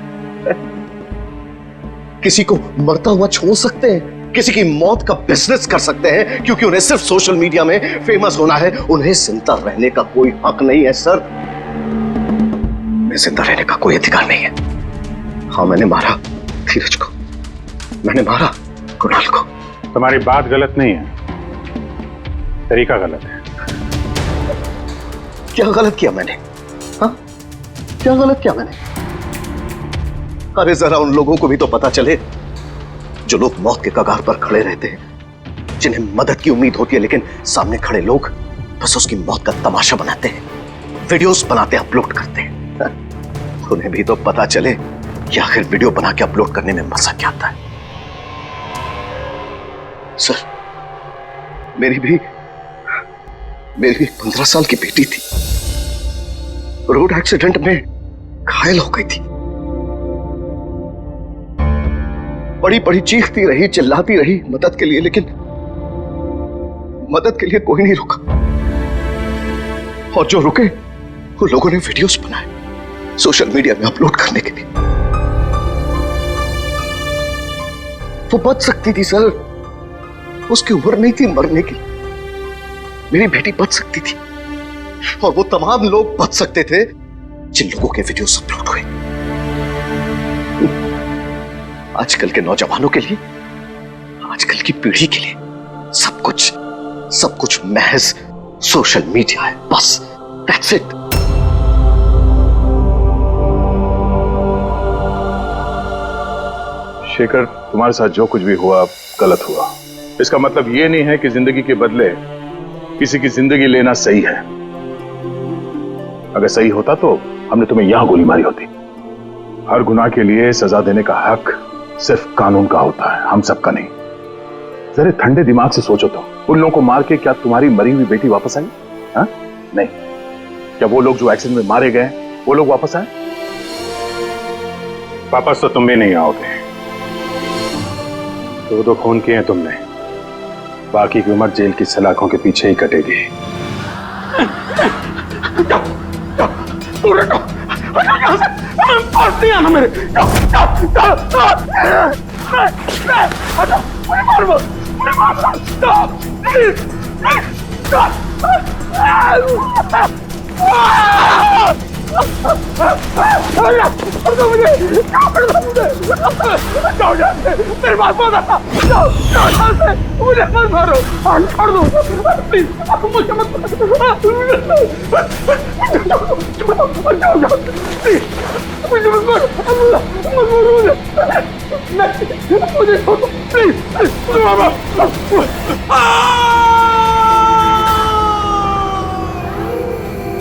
N: किसी को मरता हुआ छोड़ सकते हैं, किसी की मौत का बिजनेस कर सकते हैं, क्योंकि उन्हें सिर्फ सोशल मीडिया में फेमस होना है। उन्हें जिंदा रहने का कोई हक नहीं है सर। जिंदा रहने का कोई अधिकार नहीं है। हाँ, मैंने मारा धीरज को, मैंने मारा कुणाल को।
E: तुम्हारी बात गलत नहीं है, तरीका गलत है।
N: क्या गलत किया मैंने? हाँ, क्या गलत किया मैंने? अरे जरा उन लोगों को भी तो पता चले जो लोग मौत के कगार पर खड़े रहते हैं, जिन्हें मदद की उम्मीद होती है, लेकिन सामने खड़े लोग बस उसकी मौत का तमाशा बनाते हैं, वीडियोस बनाते अपलोड करते हैं। उन्हें भी तो पता चले कि आखिर वीडियो बना के अपलोड करने में मजा क्या आता है। सर, मेरी भी 15 साल की बेटी थी, रोड एक्सीडेंट में घायल हो गई थी। बड़ी बड़ी चीखती रही, चिल्लाती रही मदद के लिए, लेकिन मदद के लिए कोई नहीं रुका। और जो रुके वो लोगों ने वीडियोस बनाए सोशल मीडिया में अपलोड करने के लिए। वो बच सकती थी सर, उसकी उम्र नहीं थी मरने की। मेरी बेटी बच सकती थी, और वो तमाम लोग बच सकते थे जिन लोगों के वीडियोस अपलोड हुए। आजकल के नौजवानों के लिए, आजकल की पीढ़ी के लिए सब कुछ महज सोशल मीडिया है, बस दैट्स इट।
G: शेखर, तुम्हारे साथ जो कुछ भी हुआ गलत हुआ। इसका मतलब ये नहीं है कि जिंदगी के बदले किसी की जिंदगी लेना सही है। अगर सही होता तो हमने तुम्हें यहां गोली मारी होती। हर गुनाह के लिए सजा देने का हक सिर्फ कानून का होता है, हम सबका नहीं। जरा ठंडे दिमाग से सोचो तो, उन लोगों को मार के क्या तुम्हारी मरी हुई बेटी वापस आई? हाँ? नहीं। क्या वो लोग जो एक्सीडेंट में मारे गए वो लोग वापस आए?
E: वापस तो तुम भी नहीं आओगे। दो खून किए हैं तुमने, बाकी की उम्र जेल की सलाखों के पीछे ही कटेगी।
O: मेरे पास मुझे मत मारो, छोड़ दो प्लीज, मुझे मत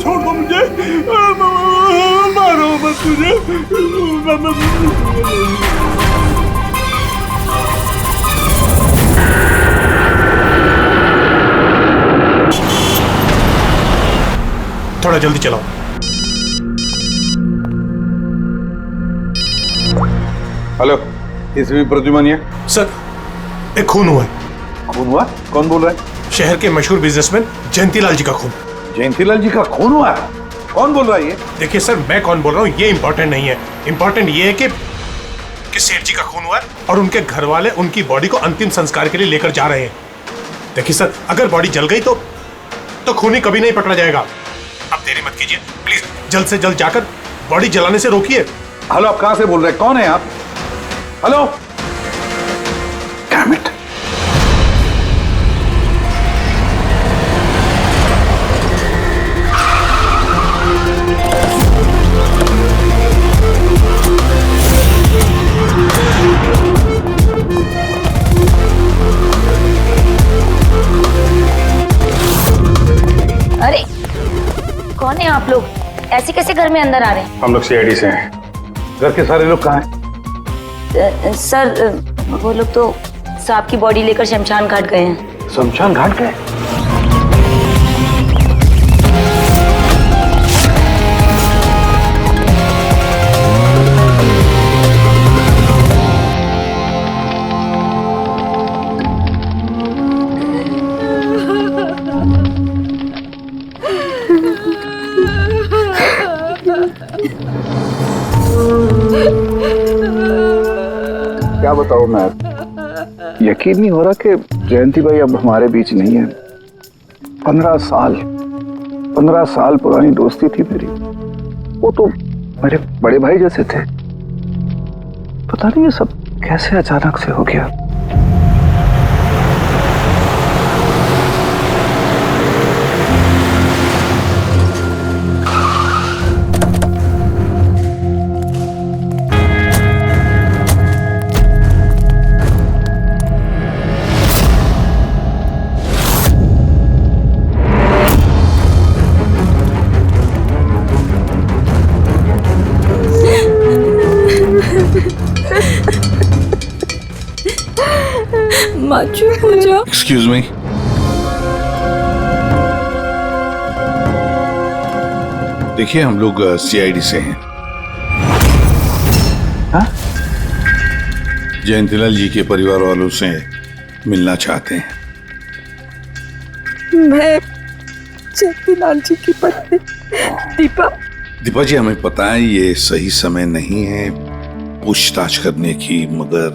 O: छोड़ दो मुझे, मारो मत मुझे।
Q: थोड़ा जल्दी चलाओ।
G: हेलो, इसमें प्रद्युमन है?
Q: सर, एक खून हुआ है।
G: खून हुआ? कौन बोल रहा है?
Q: शहर के मशहूर बिजनेसमैन जयंतीलाल जी का खून।
G: जयंतीलाल जी का खून हुआ है? कौन बोल रहा है ये?
Q: देखिए सर, मैं कौन बोल रहा हूँ ये इंपॉर्टेंट नहीं है। इंपॉर्टेंट ये है कि सेठ जी का खून हुआ है और उनके घर वाले उनकी बॉडी को अंतिम संस्कार के लिए लेकर जा रहे हैं। देखिए सर, अगर बॉडी जल गई तो खूनी कभी नहीं पकड़ा जाएगा। अब देरी मत कीजिए प्लीज, जल्द से जल्द जाकर बॉडी जलाने से रोकिए।
G: हेलो, आप कहां से बोल रहे हैं? कौन है आप? हेलो? Damn it.
R: अरे कौन है आप लोग? ऐसे कैसे घर में अंदर आ रहे हैं?
E: हम लोग सीआईडी से हैं।
G: घर के सारे लोग कहाँ हैं?
R: सर, वो लोग तो साहब की बॉडी लेकर शमशान घाट गए हैं।
G: शमशान घाट गए? क्या बताऊं मैं, यकीन नहीं हो रहा कि जयंती भाई अब हमारे बीच नहीं है। 15 साल पुरानी दोस्ती थी मेरी, वो तो मेरे बड़े भाई जैसे थे। पता नहीं ये सब कैसे अचानक से हो गया।
I: एक्सक्यूज मी, देखिए हम लोग सीआईडी से हैं। हाँ? जयंतीलाल जी के परिवार वालों से मिलना चाहते हैं।
K: मैं जयंतीलाल जी की पत्नी दीपा।
I: दीपा जी, हमें पता है ये सही समय नहीं है पूछताछ करने की, मगर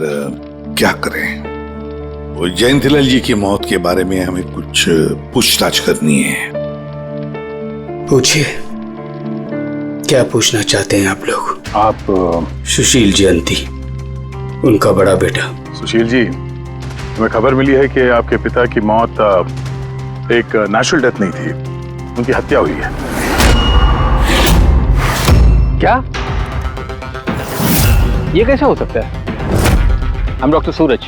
I: क्या करें, वो जयंतीलाल जी की मौत के बारे में हमें कुछ पूछताछ करनी है।
S: पूछिए, क्या पूछना चाहते हैं आप लोग?
G: आप
S: सुशील जयंती, उनका बड़ा बेटा।
G: सुशील जी, हमें खबर मिली है कि आपके पिता की मौत एक नेचुरल डेथ नहीं थी, उनकी हत्या हुई है।
T: क्या? ये कैसे हो सकता है? हम डॉक्टर सूरज,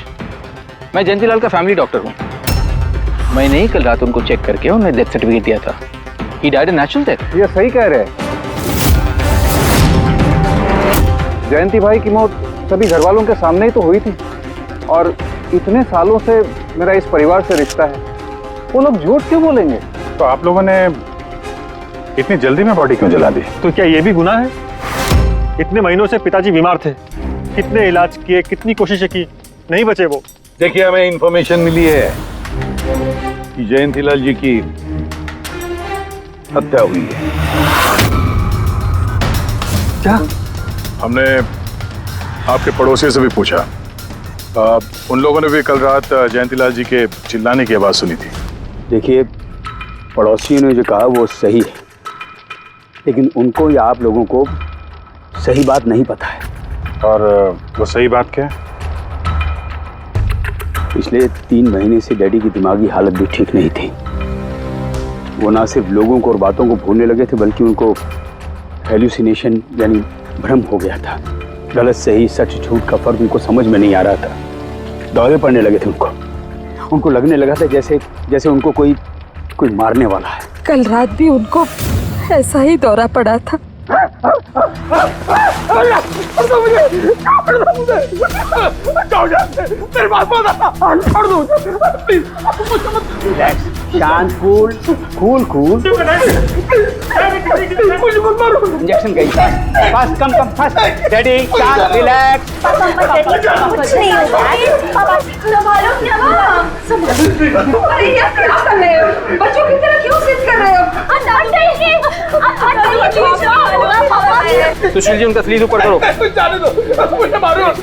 T: मैं जयंतीलाल का फैमिली डॉक्टर हूँ। मैंने ही कल रात उनको चेक करके उन्हें डेथ सर्टिफिकेट दिया था। He died a natural death.
G: ये सही कह रहे हैं। जयंती भाई की मौत सभी घर वालों के सामने ही तो हुई थी, और इतने सालों से मेरा इस परिवार से रिश्ता है, वो लोग झूठ क्यों बोलेंगे? तो आप लोगों ने इतनी जल्दी में बॉडी क्यों जला दी?
U: तो क्या ये भी गुनाह है? इतने महीनों से पिताजी बीमार थे, कितने इलाज किए, कितनी कोशिशें की, नहीं बचे वो।
I: देखिए, हमें इंफॉर्मेशन मिली है कि जयंतीलाल जी की हत्या हुई है।
G: क्या?
V: हमने आपके पड़ोसी से भी पूछा, उन लोगों ने भी कल रात जयंतीलाल जी के चिल्लाने की आवाज सुनी थी।
T: देखिए, पड़ोसियों ने जो कहा वो सही है, लेकिन उनको या आप लोगों को सही बात नहीं पता है।
V: और वो सही बात क्या है?
T: पिछले 3 महीने से डैडी की दिमागी हालत भी ठीक नहीं थी। वो ना सिर्फ लोगों को और बातों को भूलने लगे थे, बल्कि उनको हेल्यूसिनेशन यानी भ्रम हो गया था। गलत सही, सच झूठ का फर्क उनको समझ में नहीं आ रहा था। दौरे पड़ने लगे थे उनको लगने लगा था जैसे उनको कोई मारने वाला है।
K: कल रात भी उनको ऐसा ही दौरा पड़ा था।
T: शांत, कूल। इंजेक्शन गई। Fast, come fast. डैडी, शांत, रिलैक्स।
R: कुछ नहीं होगा। पापा, संभालो क्या?
K: अरे ये क्या कर रहे हो? बच्चों की तरह क्यों जिद कर रहे हो?
T: सुशील जी, उनका स्लीव ऊपर करो।
O: जाने दो, मुझे मारो।
T: बस।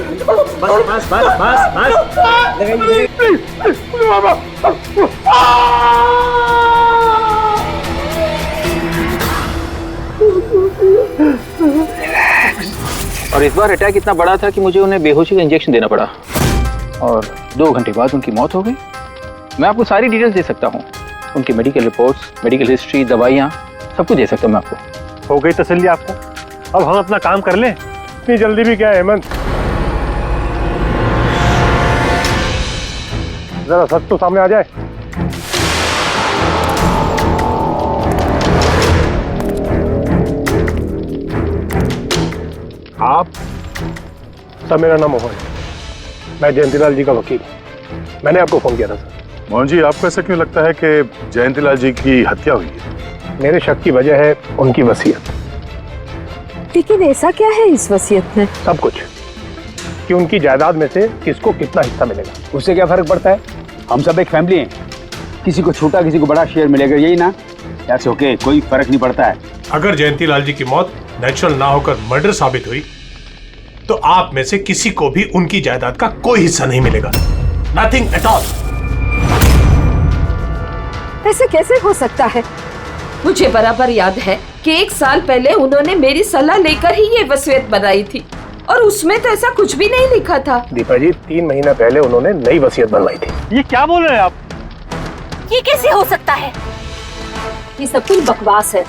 T: और इस बार अटैक इतना बड़ा था कि मुझे उन्हें बेहोशी का इंजेक्शन देना पड़ा, और 2 घंटे बाद उनकी मौत हो गई। मैं आपको सारी डिटेल्स दे सकता हूँ, उनकी मेडिकल रिपोर्ट्स, मेडिकल हिस्ट्री, दवाइयाँ, सब कुछ दे सकता हूँ मैं आपको।
U: हो गई तसल्ली आपको? अब हम अपना काम कर लें। इतनी जल्दी भी क्या है हेमंत? जरा सच तो सामने आ जाए। आप? सर, मेरा नाम मोहन है, मैं जयंतीलाल जी का वकील। मैंने आपको फोन किया था सर।
V: मोहन जी, आपको ऐसा क्यों लगता है कि जयंतीलाल जी की हत्या हुई है?
U: मेरे शक की वजह है उनकी वसीयत।
K: लेकिन ऐसा क्या है इस वसीयत में?
U: सब कुछ, कि उनकी जायदाद में से किसको कितना हिस्सा मिलेगा।
T: उससे क्या फर्क पड़ता है? हम सब एक फैमिली हैं, किसी को छोटा किसी को बड़ा शेयर मिलेगा, यही ना? दैट्स ओके, कोई फर्क नहीं पड़ता है।
Q: अगर जयंतीलाल जी की मौत नेचुरल ना होकर मर्डर साबित हुई तो आप में से किसी को भी उनकी जायदाद का कोई हिस्सा नहीं मिलेगा। Nothing at all.
K: ऐसे कैसे हो सकता है? मुझे बराबर याद है कि 1 साल पहले उन्होंने मेरी सलाह लेकर ही ये वसीयत बनाई थी और उसमें तो ऐसा कुछ भी नहीं लिखा था।
Q: दीपा जी 3 महीना पहले उन्होंने नई वसीयत बनवाई थी।
U: ये क्या बोल रहे हैं आप?
R: ये कैसे हो सकता है? ये सब कुछ बकवास है।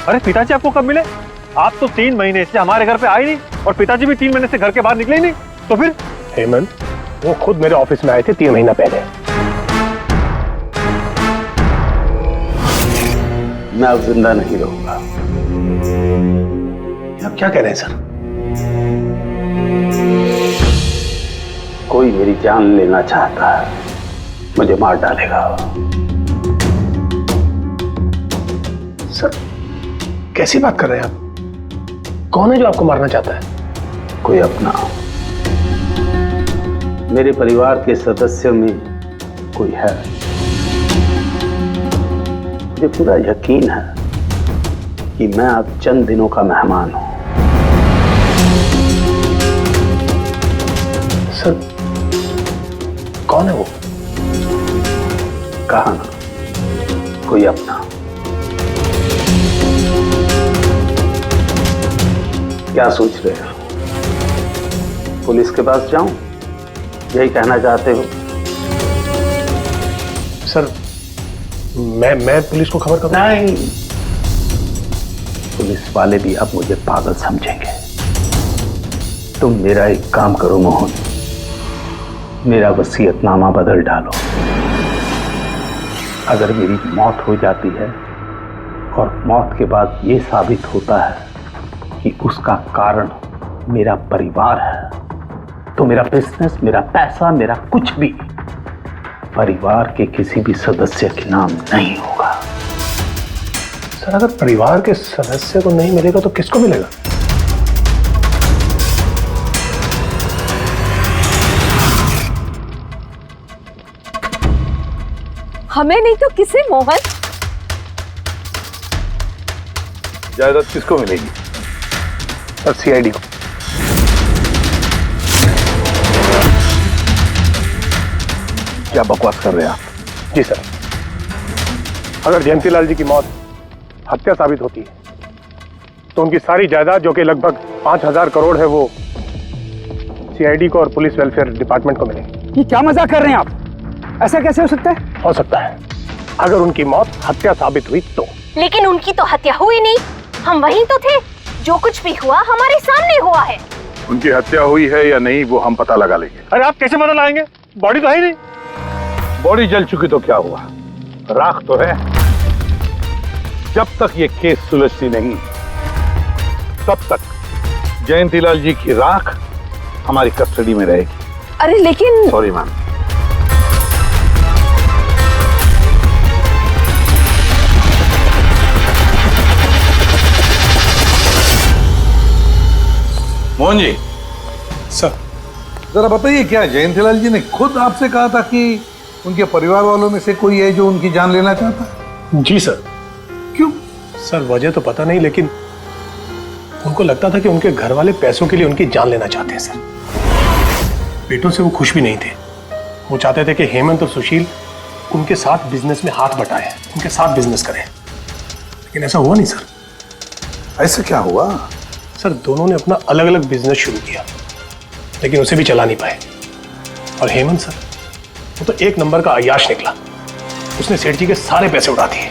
U: अरे पिताजी आपको कब मिले? आप तो 3 महीने से हमारे घर पे आए नहीं और पिताजी भी 3 महीने से घर के बाहर निकले ही नहीं। तो फिर?
Q: हेमंत, वो खुद मेरे ऑफिस में आए थे 3 महीना पहले।
T: मैं अब जिंदा नहीं रहूंगा।
Q: आप क्या कह रहे हैं सर?
T: कोई मेरी जान लेना चाहता है, मुझे मार डालेगा।
Q: सर कैसी बात कर रहे हैं आप? कौन है जो आपको मारना चाहता है?
T: कोई अपना, मेरे परिवार के सदस्य में कोई है। मुझे पूरा यकीन है कि मैं अब चंद दिनों का मेहमान हूं।
Q: सर कौन है वो?
T: कहा ना, कोई अपना। क्या सोच रहे हो? पुलिस के पास जाऊं? यही कहना चाहते हो?
Q: सर मैं पुलिस को खबर करूं?
T: नहीं, पुलिस वाले भी अब मुझे पागल समझेंगे। तुम मेरा एक काम करो मोहन, मेरा वसीयतनामा बदल डालो। अगर मेरी मौत हो जाती है और मौत के बाद ये साबित होता है कि उसका कारण मेरा परिवार है, तो मेरा बिजनेस, मेरा पैसा, मेरा कुछ भी परिवार के किसी भी सदस्य के नाम नहीं होगा।
Q: सर अगर परिवार के सदस्य को नहीं मिलेगा तो किसको मिलेगा?
K: हमें नहीं तो किसे मोहन?
V: जायदाद किसको मिलेगी?
Q: सर सीआईडी को।
V: क्या बकवास कर रहे हैं आप?
Q: जी सर, अगर जयंतीलाल जी की मौत हत्या साबित होती है तो उनकी सारी जायदाद जो कि लगभग 5000 करोड़ है वो सीआईडी को और पुलिस वेलफेयर डिपार्टमेंट को मिलेगी।
T: ये क्या मजाक कर रहे हैं आप? ऐसा कैसे हो सकता है?
Q: हो सकता है अगर उनकी मौत हत्या साबित हुई तो।
R: लेकिन उनकी तो हत्या हुई नहीं, हम वहीं तो थे। जो कुछ भी हुआ हमारे सामने हुआ है।
V: उनकी हत्या हुई है या नहीं वो हम पता लगा लेंगे।
U: अरे आप कैसे पता लगाएंगे? बॉडी तो है ही नहीं।
V: बॉडी जल चुकी तो क्या हुआ, राख तो है। जब तक ये केस सुलझती नहीं तब तक जयंतीलाल जी की राख हमारी कस्टडी में रहेगी।
K: अरे लेकिन
V: sorry ma'am.
B: Mohan ji.
Q: Sir
B: जरा बताइए, क्या जयंतीलाल जी ने खुद आपसे कहा था कि उनके परिवार वालों में से कोई है जो उनकी जान लेना चाहता है?
Q: जी सर।
B: क्यों?
Q: सर वजह तो पता नहीं, लेकिन उनको लगता था कि उनके घर वाले पैसों के लिए उनकी जान लेना चाहते हैं। सर बेटों से वो खुश भी नहीं थे। वो चाहते थे कि हेमंत और सुशील उनके साथ बिजनेस में हाथ बटाएं, उनके साथ बिजनेस करें, लेकिन ऐसा हुआ नहीं सर।
B: ऐसा क्या हुआ?
Q: सर दोनों ने अपना अलग अलग बिजनेस शुरू किया, लेकिन उसे भी चला नहीं पाए। और हेमंत सर वो तो 1 नंबर का अय्याश निकला। उसने सेठ जी के सारे पैसे उड़ा दिए।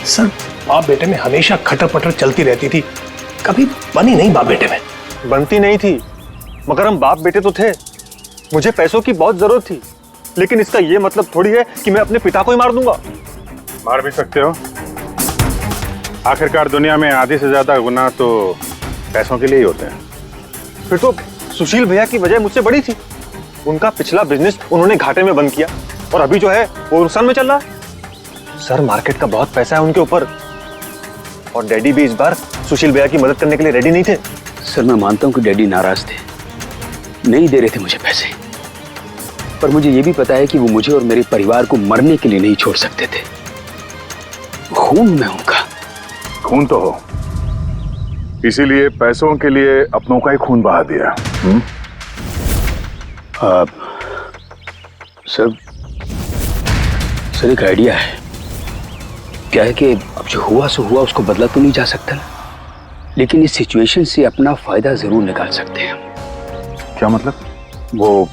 Q: सर बाप बेटे में हमेशा खटर पटर चलती रहती थी, कभी बनी नहीं बाप बेटे में।
U: बनती नहीं थी, मगर हम बाप बेटे तो थे। मुझे पैसों की बहुत जरूरत थी, लेकिन इसका ये मतलब थोड़ी है कि मैं अपने पिता को ही मार दूंगा।
E: मार भी सकते हो। आखिरकार दुनिया में आधे से ज्यादा गुनाह तो पैसों के लिए ही होते हैं।
U: फिर तो सुशील भैया की वजह मुझसे बड़ी थी। उनका पिछला बिजनेस उन्होंने घाटे में बंद किया और अभी जो है वो नुकसान में चल रहा है। सर मार्केट का बहुत पैसा है उनके ऊपर, और डैडी भी इस बार सुशील भैया की मदद करने के लिए रेडी नहीं थे।
T: सर मैं मानता हूं कि डैडी नाराज थे, नहीं दे रहे थे मुझे पैसे, पर मुझे यह भी पता है कि वो मुझे और मेरे परिवार को मरने के लिए नहीं छोड़ सकते थे। खून में उनका।
V: खून तो हो,
G: इसीलिए पैसों के लिए अपनों का ही खून बहा दिया।
T: सर एक आइडिया है। क्या है कि अब जो हुआ सो हुआ, उसको बदला तो नहीं जा सकता ना, लेकिन इस सिचुएशन से अपना फायदा जरूर निकाल सकते हैं।
G: क्या मतलब?
T: वो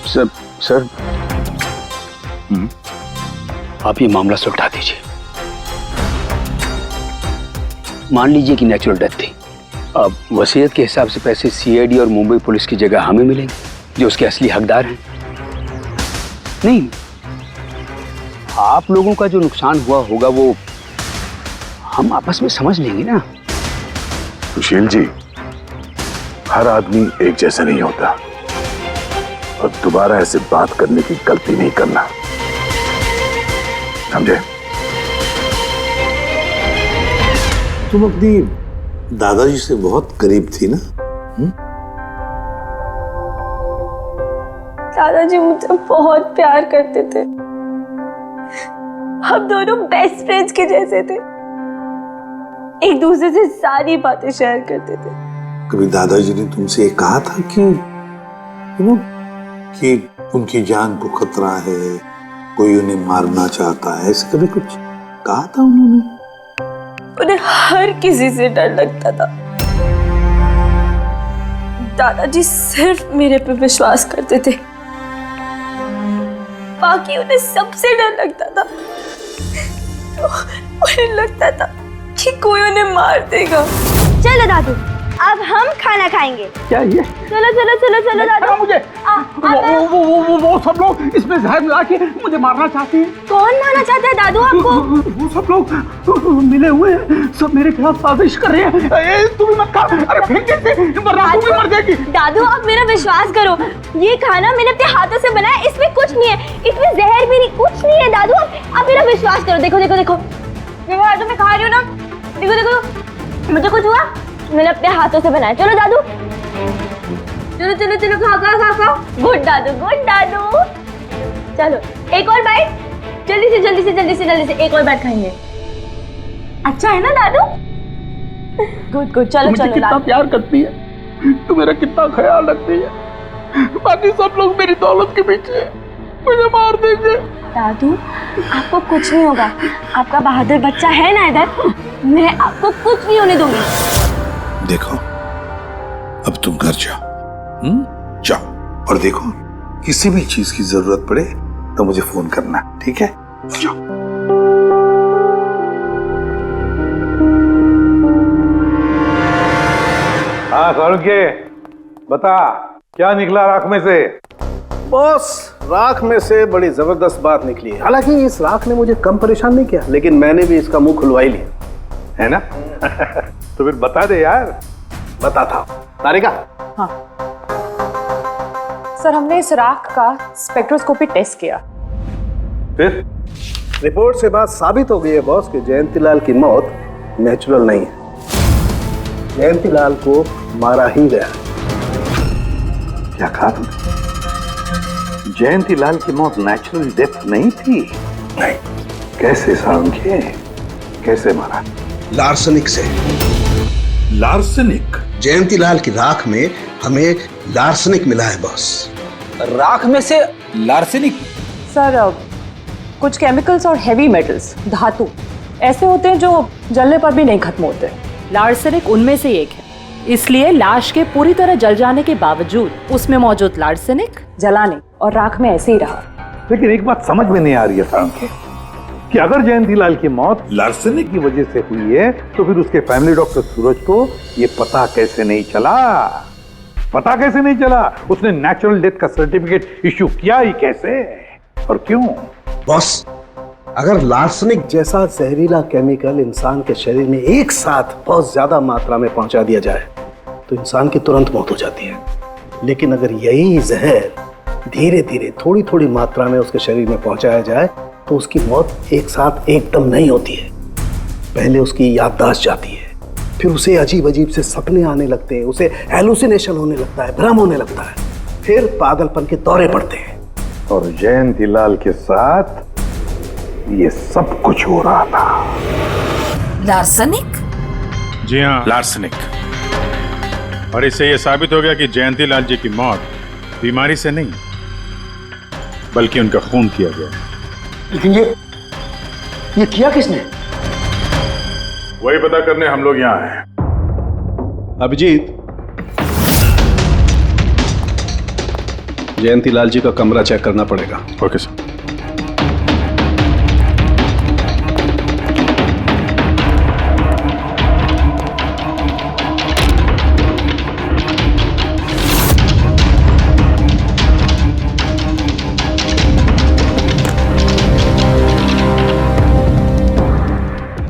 T: सर आप ये मामला सुलझा दीजिए। मान लीजिए कि नेचुरल डेथ थी। अब वसीयत के हिसाब से पैसे सीआईडी और मुंबई पुलिस की जगह हमें मिलेंगे, जो उसके असली हकदार हैं। नहीं, आप लोगों का जो नुकसान हुआ होगा वो हम आपस में समझ लेंगे ना।
G: सुशील जी, हर आदमी एक जैसा नहीं होता, और दोबारा ऐसे बात करने की गलती नहीं करना, समझे?
B: तुम अपनी दादाजी से बहुत करीब थी ना?
C: दादाजी मुझे बहुत प्यार करते थे। हम दोनों बेस्ट फ्रेंड्स के जैसे थे, एक दूसरे से सारी बातें शेयर करते थे।
B: कभी दादाजी ने तुमसे ये कहा था कि उनकी जान को खतरा है, कोई उन्हें मारना चाहता है, ऐसे कभी कुछ कहा था उन्होंने?
C: उन्हें हर किसी से डर लगता था। दादाजी सिर्फ मेरे पे विश्वास करते थे, बाकी उन्हें सबसे डर लगता था। उन्हें लगता था कि कोई उन्हें मार देगा।
H: चलो दादू, अब हम खाना खाएंगे।
O: क्या ये?
H: चलो चलो चलो चलो दादू।
O: मुझे वो सब लोग इसमें जहर मिला के मुझे मारना चाहते हैं।
H: कौन मारना चाहता है दादू आपको?
O: वो सब लोग मिले हुए हैं, सब मेरे खिलाफ साजिश कर रहे हैं। तुम मत खा, अरे फेंक देते, वरना तू भी मर जाएगी।
H: दादू आप मेरा विश्वास करो, ये खाना मैंने अपने हाथों से बनाया, इसमें कुछ नहीं है, इसमें जहर भी नहीं, कुछ नहीं है। दादू आप मेरा विश्वास करो। देखो देखो देखो, मेरे हाथों में खा रही हूँ ना, देखो देखो, मुझे कुछ हुआ, मैंने अपने हाथों से बनाया। चलो दादू, चलो चलो चलो, खा खा खा खा। गुड दादू, गुड दादू। चलो एक और बाइट, जल्दी से जल्दी से जल्दी से जल्दी से एक और बाइट खाएंगे। अच्छा है ना दादू? गुड गुड, चलो
O: मुझे
H: चलो।
O: कितना प्यार करती है, तू मेरा कितना ख्याल रखती है, बाकी सब लोग मेरी दौलत के पीछे मुझे मार देंगे।
H: दादू आपको कुछ नहीं होगा, आपका बहादुर बच्चा है ना इधर, मैं आपको कुछ नहीं होने दूंगी।
B: देखो, अब तुम घर जाओ, जाओ, और देखो किसी भी चीज की जरूरत पड़े तो मुझे फोन करना, ठीक है? जाओ।
V: हाँ के बता, क्या निकला राख में से?
N: बॉस, राख में से बड़ी जबरदस्त बात निकली है। हालांकि इस राख ने मुझे कम परेशान नहीं किया, लेकिन मैंने भी इसका मुंह खुलवा ही लिया,
V: है ना? तो फिर बता दे यार।
N: बताता हूं। तारिका।
W: हाँ सर, हमने इस राख का स्पेक्ट्रोस्कोपी टेस्ट किया।
V: फिर
N: रिपोर्ट से बात साबित हो गई है बॉस कि जयंतीलाल की मौत नेचुरल नहीं है, जयंतीलाल को मारा ही गया।
V: क्या कहा तुमने? जयंतीलाल की मौत नेचुरल डेथ नहीं थी?
N: नहीं।
V: कैसे सांख्ये, कैसे मारा?
N: लार्सनिक से।
V: लार्सनिक?
N: जयंतीलाल की राख में हमें लार्सनिक मिला है बॉस।
F: राख में से लार्सेनिक?
W: सर कुछ केमिकल्स और हेवी मेटल्स, धातु ऐसे होते हैं जो जलने पर भी नहीं खत्म होते। लार्सेनिक उनमें से एक है, इसलिए लाश के पूरी तरह जल जाने के बावजूद उसमें मौजूद लार्सेनिक जलाने और राख में ऐसे ही रहा।
V: लेकिन एक बात समझ में नहीं आ रही है सांख्ये, कि अगर जयंतीलाल की मौत लार्सेनिक की वजह से हुई है तो फिर उसके फैमिली डॉक्टर सूरज को ये पता कैसे नहीं चला? पता कैसे नहीं चला? उसने नेचुरल डेथ का सर्टिफिकेट इश्यू किया ही कैसे और क्यों?
N: बॉस, अगर लार्सनिक जैसा जहरीला केमिकल इंसान के शरीर में एक साथ बहुत ज्यादा मात्रा में पहुंचा दिया जाए तो इंसान की तुरंत मौत हो जाती है, लेकिन अगर यही जहर धीरे धीरे थोड़ी थोड़ी मात्रा में उसके शरीर में पहुंचाया जाए तो उसकी मौत एक साथ एकदम नहीं होती है। पहले उसकी याददाश्त जाती है, फिर उसे अजीब अजीब से सपने आने लगते हैं, उसे हेलुसिनेशन होने लगता है, भ्रम होने लगता है, फिर पागलपन के दौरे पड़ते हैं।
V: और जयंतीलाल के साथ ये सब कुछ हो रहा था।
K: लार्सनिक?
E: जी हाँ, लार्सनिक। और इससे यह साबित हो गया कि जयंती लाल जी की मौत बीमारी से नहीं बल्कि उनका खून किया गया।
V: लेकिन ये किया किसने? वही पता करने हम लोग यहाँ हैं।
J: अभिजीत, जयंती लाल जी का कमरा चेक करना पड़ेगा।
E: Okay sir.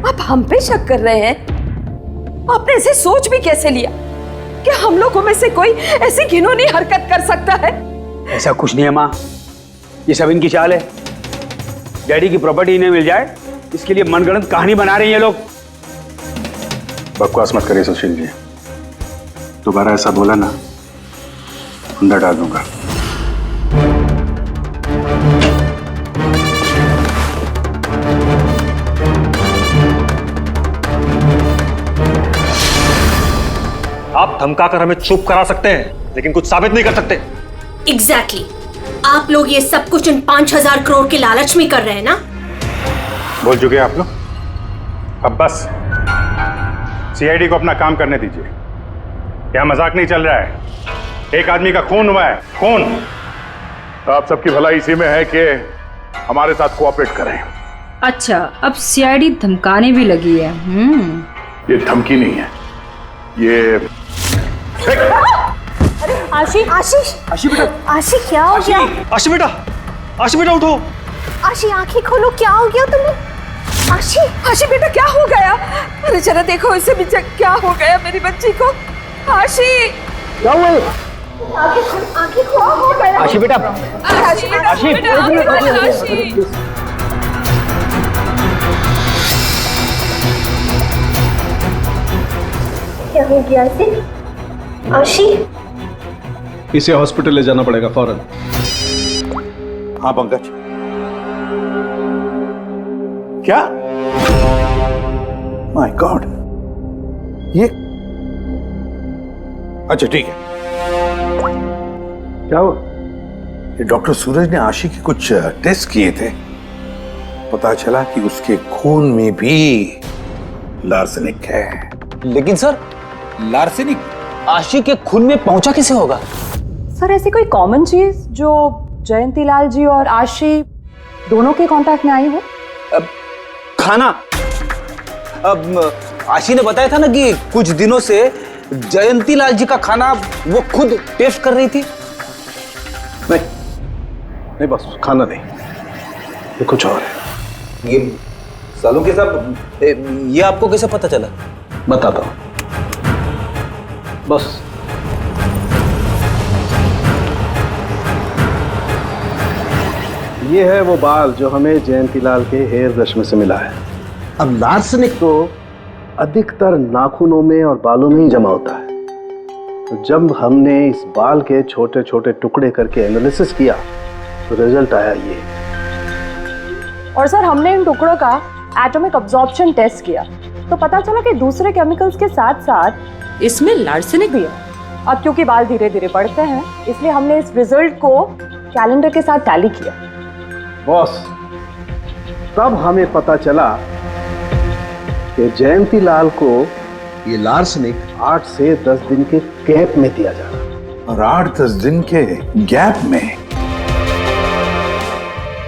K: आप हम पे शक कर रहे हैं? आपने ऐसे सोच भी कैसे लिया कि हम लोगों में से कोई ऐसी घिनौनी हरकत कर सकता है?
T: ऐसा कुछ नहीं है माँ, ये सब इनकी चाल है। डैडी की प्रॉपर्टी इन्हें मिल जाए, इसके लिए मनगढ़ंत कहानी बना रही हैं लोग।
G: बकवास मत करिए सुशील जी, दोबारा ऐसा बोला ना अंदर डाल दूंगा।
U: आप धमकाकर हमें चुप करा सकते हैं लेकिन कुछ साबित नहीं कर सकते।
L: एग्जैक्टली आप लोग ये सब कुछ इन 5,000 करोड़ के लालच में कर रहे हैं ना?
E: बोल चुके आप लोग, अब बस सीआईडी को अपना काम करने दीजिए। क्या मजाक नहीं चल रहा है? एक आदमी का खून हुआ है, खून।
V: आप सबकी भलाई इसी में है कि हमारे साथ कोऑपरेट करें।
M: अच्छा, अब सीआईडी धमकाने भी लगी है।
V: ये धमकी नहीं है, ये
H: आशी बेटा, आशी क्या हो गया?
U: आशी बेटा उठो।
H: आशी आंखें खोलो, क्या हो गया तुम्हें?
K: आशी बेटा क्या हो गया? अरे जरा देखो इसे भी, क्या हो गया मेरी बच्ची को? आशी
T: क्या हुआ?
H: आंखें खोलो, हो गया?
T: आशी बेटा,
H: क्या हो गया इसे? आशी
J: इसे हॉस्पिटल ले जाना पड़ेगा फौरन।
B: हाँ पंकज, क्या? माय गॉड, ये अच्छा ठीक है।
J: क्या हुआ?
B: ये डॉक्टर सूरज ने आशी के कुछ टेस्ट किए थे, पता चला कि उसके खून में भी लार्सेनिक है।
F: लेकिन सर, लार्सेनिक आशी के खून में पहुंचा कैसे होगा?
W: सर ऐसी कोई कॉमन चीज जो जयंती लाल जी और आशी दोनों के कांटेक्ट में आई हो?
F: खाना। अब आशी ने बताया था ना कि कुछ दिनों से जयंती लाल जी का खाना वो खुद टेस्ट कर रही थी।
J: नहीं बस खाना नहीं, ये कुछ और है।
F: ये सालों के साथ ये आपको कैसे पता चला?
J: बताता हूं, बस ये है वो बाल जो हमें जयंतीलाल के हेयर ब्रश में से मिला है। अब लार्सेनिक तो अधिकतर नाखूनों में और बालों में ही जमा होता है। तो जब हमने इस बाल के छोटे छोटे टुकड़े करके एनालिसिस किया तो रिजल्ट आया ये।
W: और सर हमने इन टुकड़ों का एटॉमिक अब्जॉर्प्शन टेस्ट किया तो पता चला कि दूसरे केमिकल्स के साथ साथ इसमें लार्सेनिक भी है। अब क्योंकि बाल धीरे धीरे बढ़ते हैं इसलिए हमने इस रिजल्ट को कैलेंडर के साथ टैली किया।
J: बॉस, तब हमें पता चला कि जयंती लाल को ये लार्सेनिक 8 से 10 दिन के गैप में दिया जा रहा।
B: और 8-10 दिन के गैप में?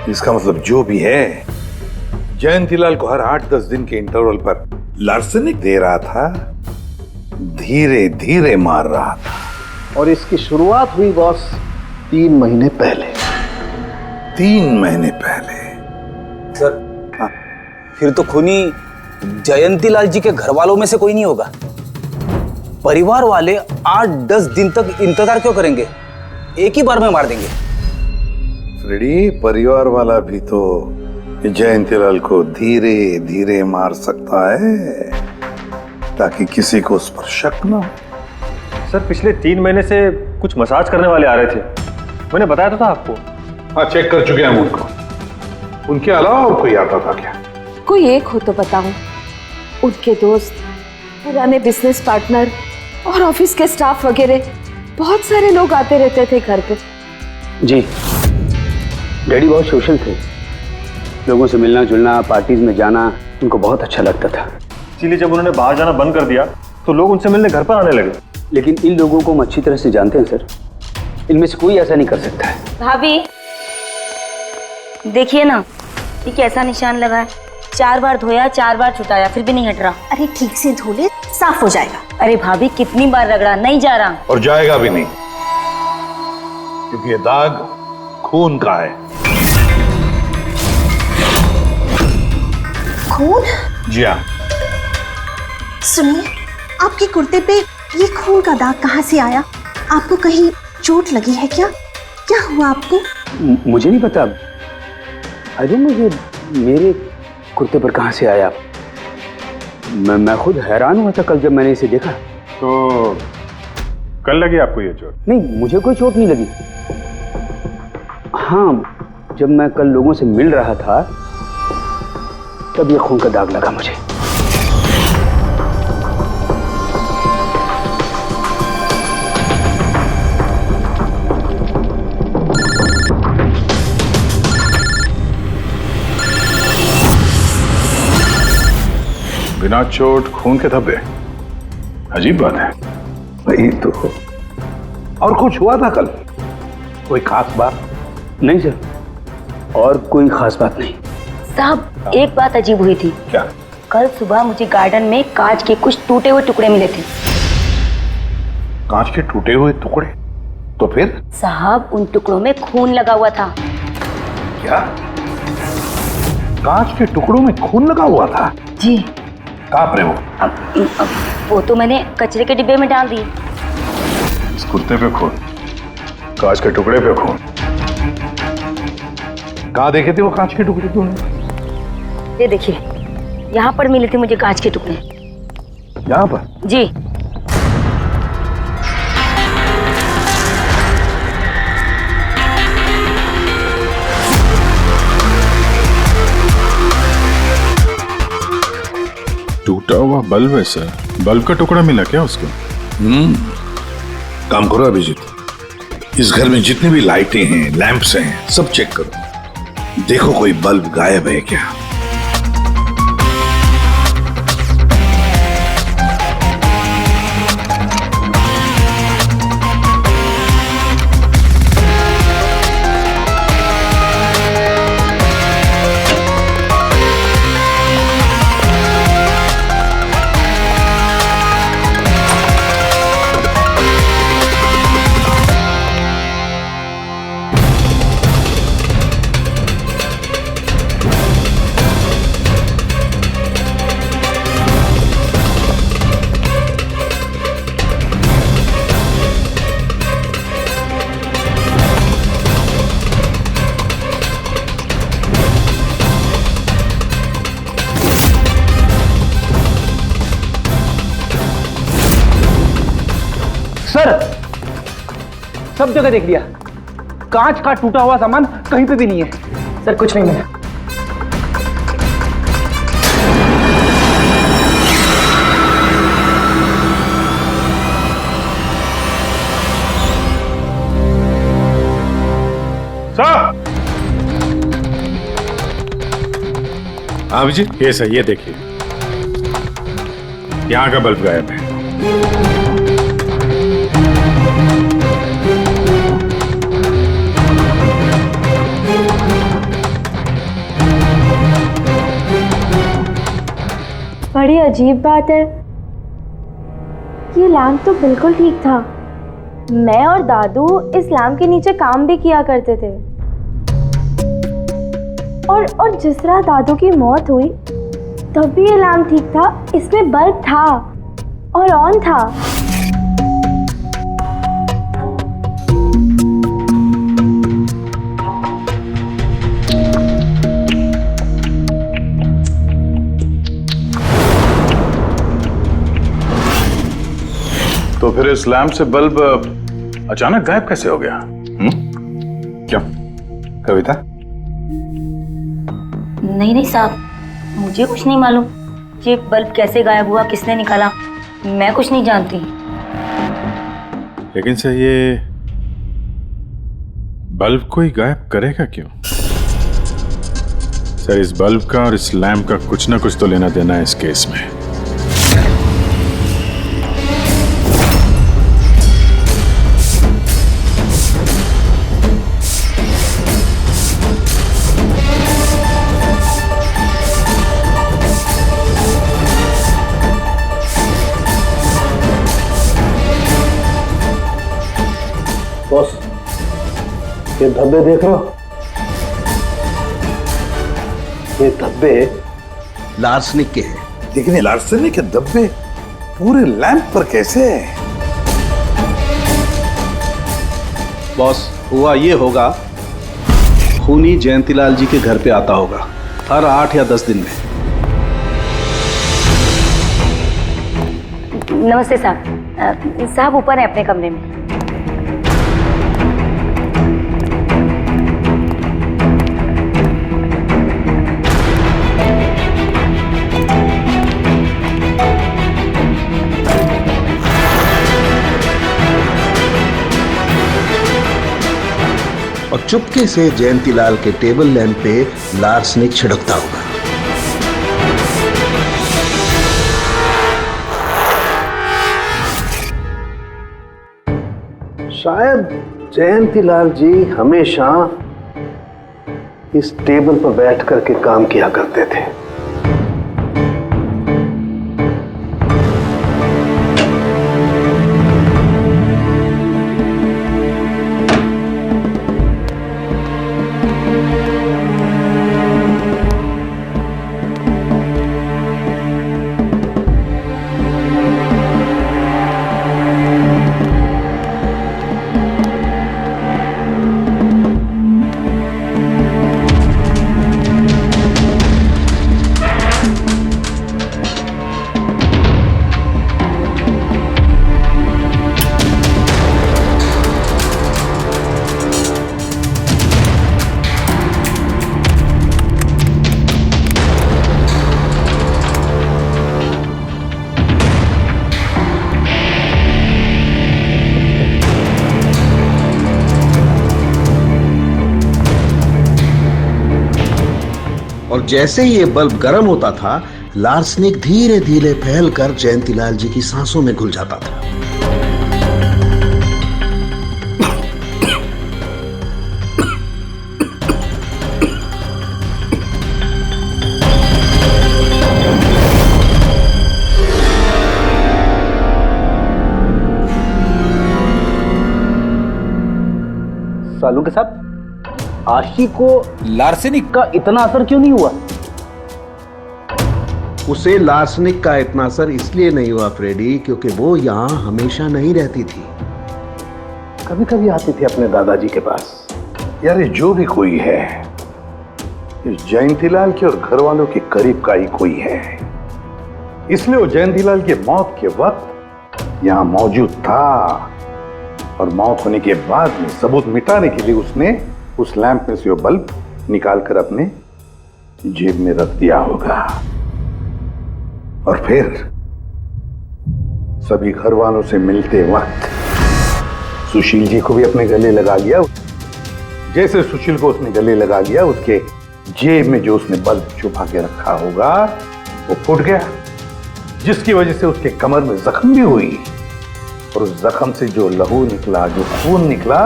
B: इसका मतलब जो भी है जयंतीलाल को हर 8-10 दिन के इंटरवल पर लार्सेनिक दे रहा था, धीरे धीरे मार रहा था।
J: और इसकी शुरुआत हुई बॉस 3 महीने पहले।
B: 3 महीने पहले?
F: सर हाँ, फिर तो खूनी जयंती लाल जी के घर वालों में से कोई नहीं होगा। परिवार वाले 8-10 दिन तक इंतजार क्यों करेंगे? एक ही बार में मार देंगे।
B: फ्रेडी, परिवार वाला भी तो जयंतीलाल को धीरे धीरे मार सकता है ताकि किसी को उस पर शक ना हो।
U: सर पिछले 3 महीने से कुछ मसाज करने वाले आ रहे थे, मैंने बताया था आपको।
V: हाँ, चेक कर चुके हैं हम उनको। उनके अलावा और कोई आता था क्या?
C: कोई एक हो तो बताओ। उनके दोस्त
K: पुराने बिजनेस पार्टनर और ऑफिस के स्टाफ वगैरह बहुत सारे लोग आते रहते थे घर पे।
S: जी, डैडी बहुत सोशल थे। लोगों से मिलना जुलना, पार्टीज में जाना उनको बहुत अच्छा लगता था।
U: इसीलिए जब उन्होंने बाहर जाना बंद कर दिया तो लोग उनसे मिलने घर पर आने लगे।
S: लेकिन इन लोगों को हम अच्छी तरह से जानते हैं सर, इनमें से कोई ऐसा नहीं कर सकता है।
R: भाभी देखिए ना, ये कैसा निशान लगा है। 4 बार धोया, 4 बार छुटाया, फिर भी नहीं हट रहा।
L: अरे ठीक से धो ले, साफ हो जाएगा।
R: अरे भाभी कितनी बार रगड़ा, नहीं जा रहा।
V: और जाएगा भी नहीं, क्योंकि ये दाग खून का है।
L: खून?
V: जी हाँ।
L: सुनिए, आपके कुर्ते पे ये खून का दाग कहाँ से आया? आपको कहीं चोट लगी है क्या? क्या हुआ आपको?
S: मुझे नहीं पता। अरे मुझे मेरे कुर्ते पर कहाँ से आया? मैं खुद हैरान हुआ था कल जब मैंने इसे देखा।
E: तो कल लगी आपको ये चोट?
S: नहीं, मुझे कोई चोट नहीं लगी। हाँ, जब मैं कल लोगों से मिल रहा था तब ये खून का दाग लगा मुझे।
V: बिना चोट खून के धब्बे, अजीब बात है।
J: वही तो। और कुछ हुआ था कल? कोई खास बात?
S: नहीं सर, और कोई खास बात नहीं।
R: साहब एक बात अजीब हुई थी।
V: क्या?
R: कल सुबह मुझे गार्डन में कांच के कुछ टूटे हुए टुकड़े मिले थे।
V: कांच के टूटे हुए टुकड़े? तो फिर?
R: साहब उन टुकड़ों में खून लगा हुआ था।
V: क्या? कांच के टुकड़ों में खून लगा हुआ था?
R: जी।
V: कहाँ पर है वो?
R: अब वो तो मैंने कचरे के डिब्बे में डाल दिए।
V: इस कुर्ते पे खून, कांच के टुकड़े पे खून। कहाँ देखे थे वो कांच के टुकड़े तुमने?
R: ये देखिए, यहाँ पर मिले थे मुझे कांच के टुकड़े।
V: यहाँ पर?
R: जी।
E: टूटा हुआ बल्ब है सर। बल्ब का टुकड़ा मिला क्या उसको?
B: काम करो अभिजीत, इस घर में जितनी भी लाइटें हैं, लैंप्स हैं, सब चेक करो। देखो कोई बल्ब गायब है क्या।
F: सर, सब जगह देख लिया, कांच का टूटा हुआ सामान कहीं पे भी नहीं है। सर कुछ नहीं मिला।
E: सर! हाँ अभिजीत, ये सही, ये देखिए, यहाँ का बल्ब गायब है।
C: बड़ी अजीब बात है, ये लैम्प तो बिल्कुल ठीक था। मैं और दादू इस लैम्प के नीचे काम भी किया करते थे। और जिस तरह दादू की मौत हुई तब भी ये लैम्प ठीक था, इसमें बल्ब था और ऑन था।
V: तो फिर इस लैंप से बल्ब अचानक गायब कैसे हो गया?
E: क्या कविता?
R: नहीं साहब, मुझे कुछ नहीं मालूम ये बल्ब कैसे गायब हुआ, किसने निकाला। मैं कुछ नहीं जानती।
E: लेकिन सर ये बल्ब कोई गायब करेगा क्यों? सर इस बल्ब का और इस लैम्प का कुछ ना कुछ तो लेना देना है इस केस में।
J: बॉस, ये धब्बे देख रहे हो? ये धब्बे लार्सनिक के हैं।
B: लेकिन ये लार्सनिक के धब्बे पूरे लैंप पर कैसे है?
J: बॉस, हुआ ये होगा, खूनी जयंतीलाल जी के घर पे आता होगा हर 8 या 10 दिन में।
R: नमस्ते साहब। साहब ऊपर है अपने कमरे में।
N: और चुपके से जयंतीलाल के टेबल लैंप पे लार्सनिक छिड़कता होगा।
J: शायद जयंतीलाल जी हमेशा इस टेबल पर बैठ करके काम किया करते थे।
N: और जैसे ही ये बल्ब गर्म होता था, लार्सनिक धीरे धीरे फैलकर जयंतीलाल जी की सांसों में घुल जाता था।
J: सालू के साथ आशी को लार्सेनिक का इतना असर क्यों नहीं हुआ?
N: उसे लार्सनिक का इतना असर इसलिए नहीं हुआ फ्रेडी, क्योंकि वो यहां हमेशा नहीं रहती थी।
J: कभी कभी आती थी अपने दादाजी के पास।
B: यार ये जो भी कोई है, इस जयंतीलाल के और घर वालों के करीब का ही कोई है, इसलिए वो जयंतीलाल के मौत के वक्त यहां मौजूद था और मौत होने के बाद में सबूत मिटाने के लिए उसने उस लैंप में से वो बल्ब निकालकर अपने जेब में रख दिया होगा और फिर सभी घर वालों से मिलते वक्त सुशील जी को भी अपने गले लगा लिया। जैसे सुशील को उसने गले लगा लिया, उसके जेब में जो उसने बल्ब छुपा के रखा होगा वो फूट गया, जिसकी वजह से उसके कमर में जख्म भी हुई और उस जख्म से जो लहू निकला, जो खून निकला,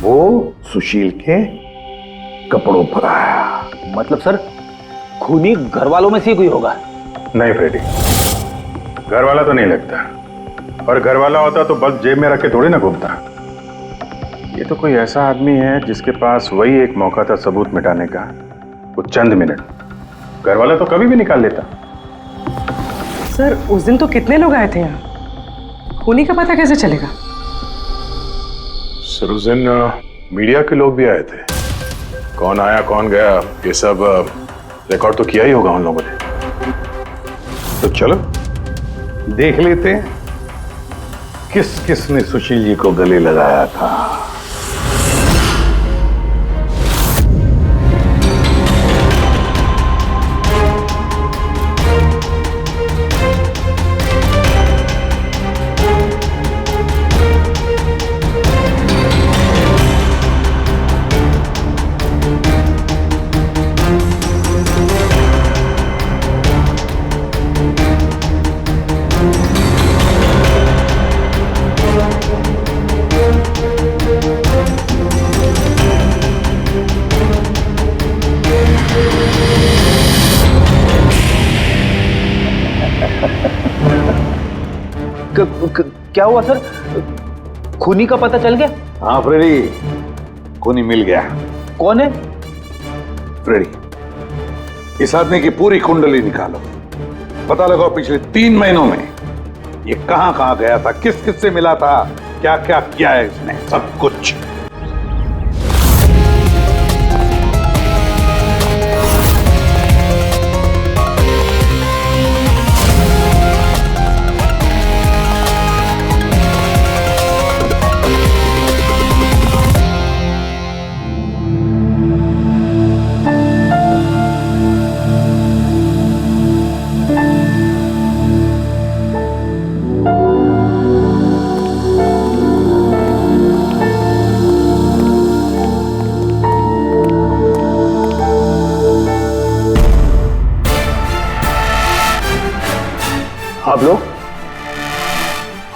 B: वो सुशील के कपड़ों पर आया।
F: मतलब सर खूनी घर वालों में से कोई होगा?
E: नहीं फ्रेडी, घर वाला तो नहीं लगता, और घर वाला होता तो बल्ब जेब में रख के थोड़ी ना घूमता। ये तो कोई ऐसा आदमी है जिसके पास वही एक मौका था सबूत मिटाने का, वो चंद मिनट। घर वाला तो कभी भी निकाल लेता।
W: सर उस दिन तो कितने लोग आए थे यहाँ, खूनी का पता कैसे चलेगा?
G: सर उस दिन मीडिया के लोग भी आए थे, कौन आया कौन गया ये सब रिकॉर्ड तो किया ही होगा उन लोगों ने।
B: तो चलो देख लेते हैं किस किस ने सुशील जी को गले लगाया था।
F: क्या हुआ सर? खूनी का पता चल गया?
B: हाँ फ्रेडी, खूनी मिल गया।
F: कौन है?
B: फ्रेडी, इस आदमी की पूरी कुंडली निकालो, पता लगाओ पिछले 3 महीनों में ये कहां कहां गया था, किस किस से मिला था, क्या क्या किया है इसने, सब कुछ।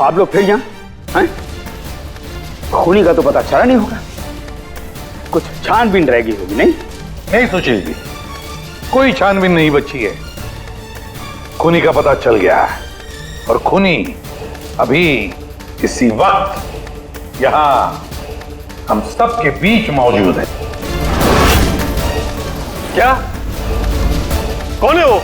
S: आप लोग फिर यहाँ हैं? खूनी का तो पता चला नहीं होगा, कुछ छानबीन रहेगी होगी। नहीं
B: सुशील जी, कोई छानबीन नहीं बची है। खूनी का पता चल गया है और खूनी अभी इसी वक्त यहां हम सब के बीच मौजूद है।
U: क्या? कौन है वो?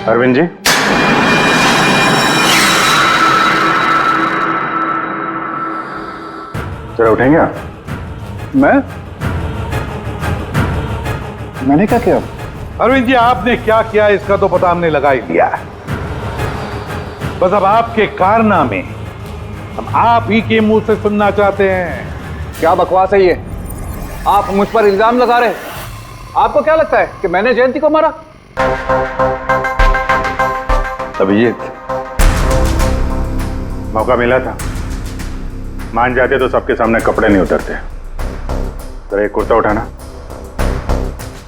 E: अरविंद जी, जरा उठेंगे आप?
B: मैंने क्या किया? अरविंद जी, आपने क्या किया इसका तो पता हमने लगा ही लिया। बस अब आपके कारनामे हम आप ही के मुंह से सुनना चाहते हैं।
F: क्या बकवास है ये? आप मुझ पर इल्जाम लगा रहे हैं। आपको क्या लगता है कि मैंने जयंती को मारा?
E: अभिजीत, मौका मिला था, मान जाते तो सबके सामने कपड़े नहीं उतरते। जरा एक कुर्ता उठाना।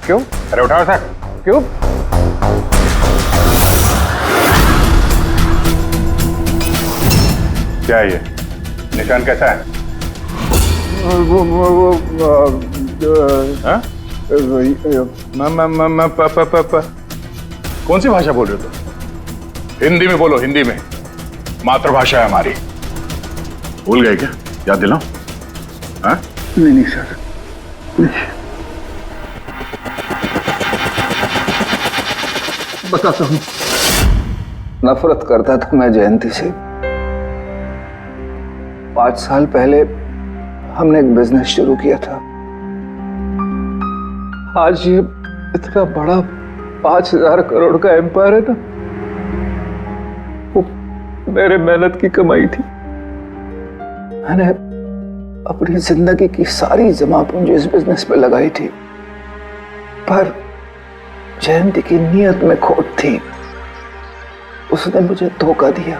F: क्यों?
E: अरे उठाओ सर।
F: क्यों?
E: क्या है ये? निशान कैसा है? हाँ? कौन सी भाषा बोल रहे हो तुम?
G: हिंदी में बोलो, हिंदी में, मातृभाषा है हमारी। भूल गए क्या? याद दिलाओ। हाँ?
B: नहीं सर,
N: बताता हूं। नफरत करता था मैं जयंती से। 5 साल पहले हमने एक बिजनेस शुरू किया था। आज ये इतना बड़ा 5000 करोड़ का एम्पायर है ना, वो मेरे मेहनत की कमाई थी। मैंने अपनी जिंदगी की सारी जमा पूंजी इस बिजनेस पे लगाई थी, पर जयंती की नीयत में खोट थी। उसने मुझे धोखा दिया,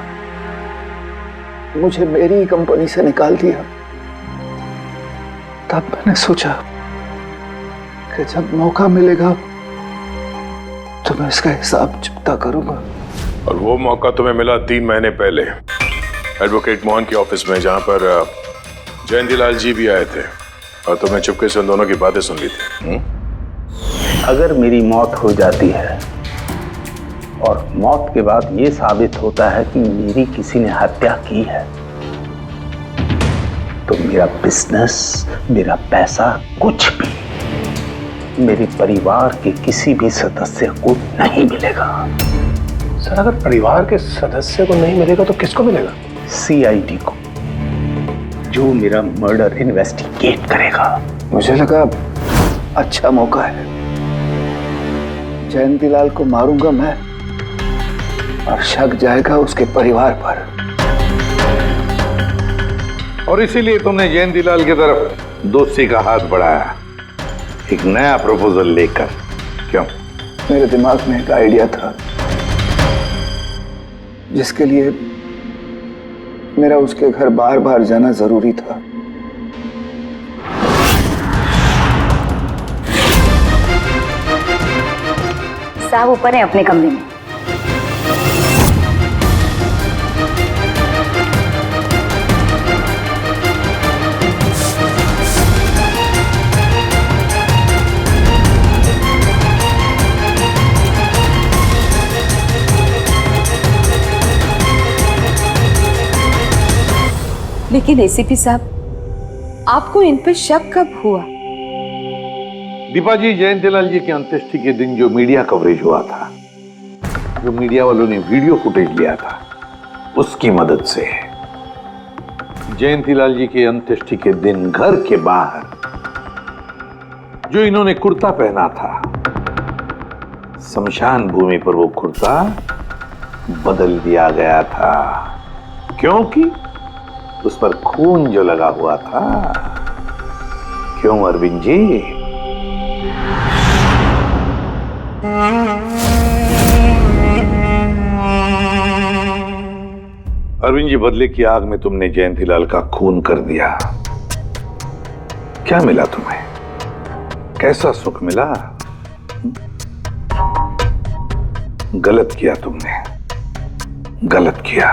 N: मुझे मेरी कंपनी से निकाल दिया। तब मैंने सोचा कि जब मौका मिलेगा तो मैं इसका हिसाब चुकता करूंगा।
I: और वो मौका तुम्हें मिला 3 महीने पहले एडवोकेट मोहन के ऑफिस में, जहां पर जयंतीलाल जी भी आए थे और तुमने चुपके से उन दोनों की बातें सुन ली थी।
S: अगर मेरी मौत हो जाती है और मौत के बाद ये साबित होता है कि मेरी किसी ने हत्या की है, तो मेरा बिजनेस, मेरा पैसा, कुछ भी मेरे परिवार के किसी भी सदस्य को नहीं मिलेगा।
V: सर, अगर परिवार के सदस्य को नहीं मिलेगा तो किसको मिलेगा?
S: CID को, जो मेरा मर्डर इन्वेस्टिगेट करेगा।
N: मुझे लगा अच्छा मौका है, जयंतीलाल को मारूंगा मैं और शक जाएगा उसके परिवार पर।
B: और इसीलिए तुमने जयंतीलाल की तरफ दोस्ती का हाथ बढ़ाया, एक नया प्रपोजल लेकर। क्यों?
N: मेरे दिमाग में एक आइडिया था जिसके लिए मेरा उसके घर बार बार जाना जरूरी था।
R: साहब ऊपर है अपने कमरे में।
K: लेकिन एसीपी साहब, आपको इन पे शक कब हुआ?
B: दीपा जी, जयंतीलाल जी की अंत्येष्टि के दिन जो मीडिया कवरेज हुआ था, जो मीडिया वालों ने वीडियो फुटेज लिया था, उसकी मदद से जयंतीलाल जी की अंत्येष्टि के दिन घर के बाहर जो इन्होंने कुर्ता पहना था, शमशान भूमि पर वो कुर्ता बदल दिया गया था, क्योंकि उस पर खून जो लगा हुआ था। क्यों अरविंद जी? अरविंद जी, बदले की आग में तुमने जयंतीलाल का खून कर दिया। क्या मिला तुम्हें? कैसा सुख मिला? गलत किया तुमने, गलत किया।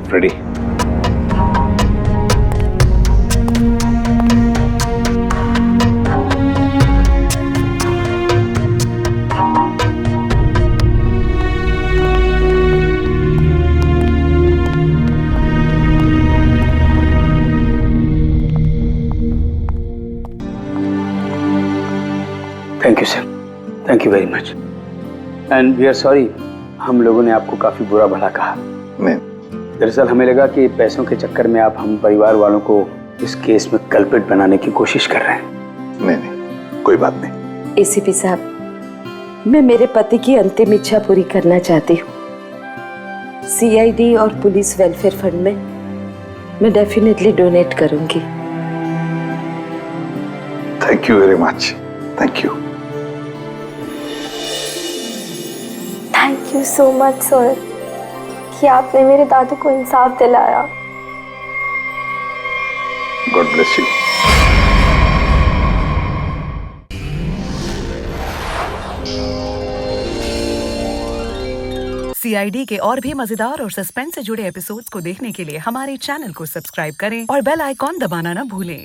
B: Freddie,
S: thank you sir, thank you very much and we are sorry, हम लोगों ने आपको काफी बुरा भला कहा।
B: नहीं,
S: दरअसल हमें लगा कि पैसों के चक्कर में आप हम परिवार वालों को इस केस में कल्प्रिट बनाने की कोशिश कर रहे हैं।
B: नहीं, कोई बात नहीं।
K: एसीपी साहब, मैं मेरे पति की अंतिम इच्छा पूरी करना चाहती हूँ। सीआईडी और पुलिस वेलफेयर फंड में मैं डेफिनेटली डोनेट करूंगी।
B: Thank you very much, thank you.
C: Thank you so much sir कि आपने मेरे दादू को इंसाफ दिलाया।
B: God bless you.
A: सीआईडी के और भी मजेदार और सस्पेंस से जुड़े एपिसोड्स को देखने के लिए हमारे चैनल को सब्सक्राइब करें और बेल आइकॉन दबाना ना भूलें।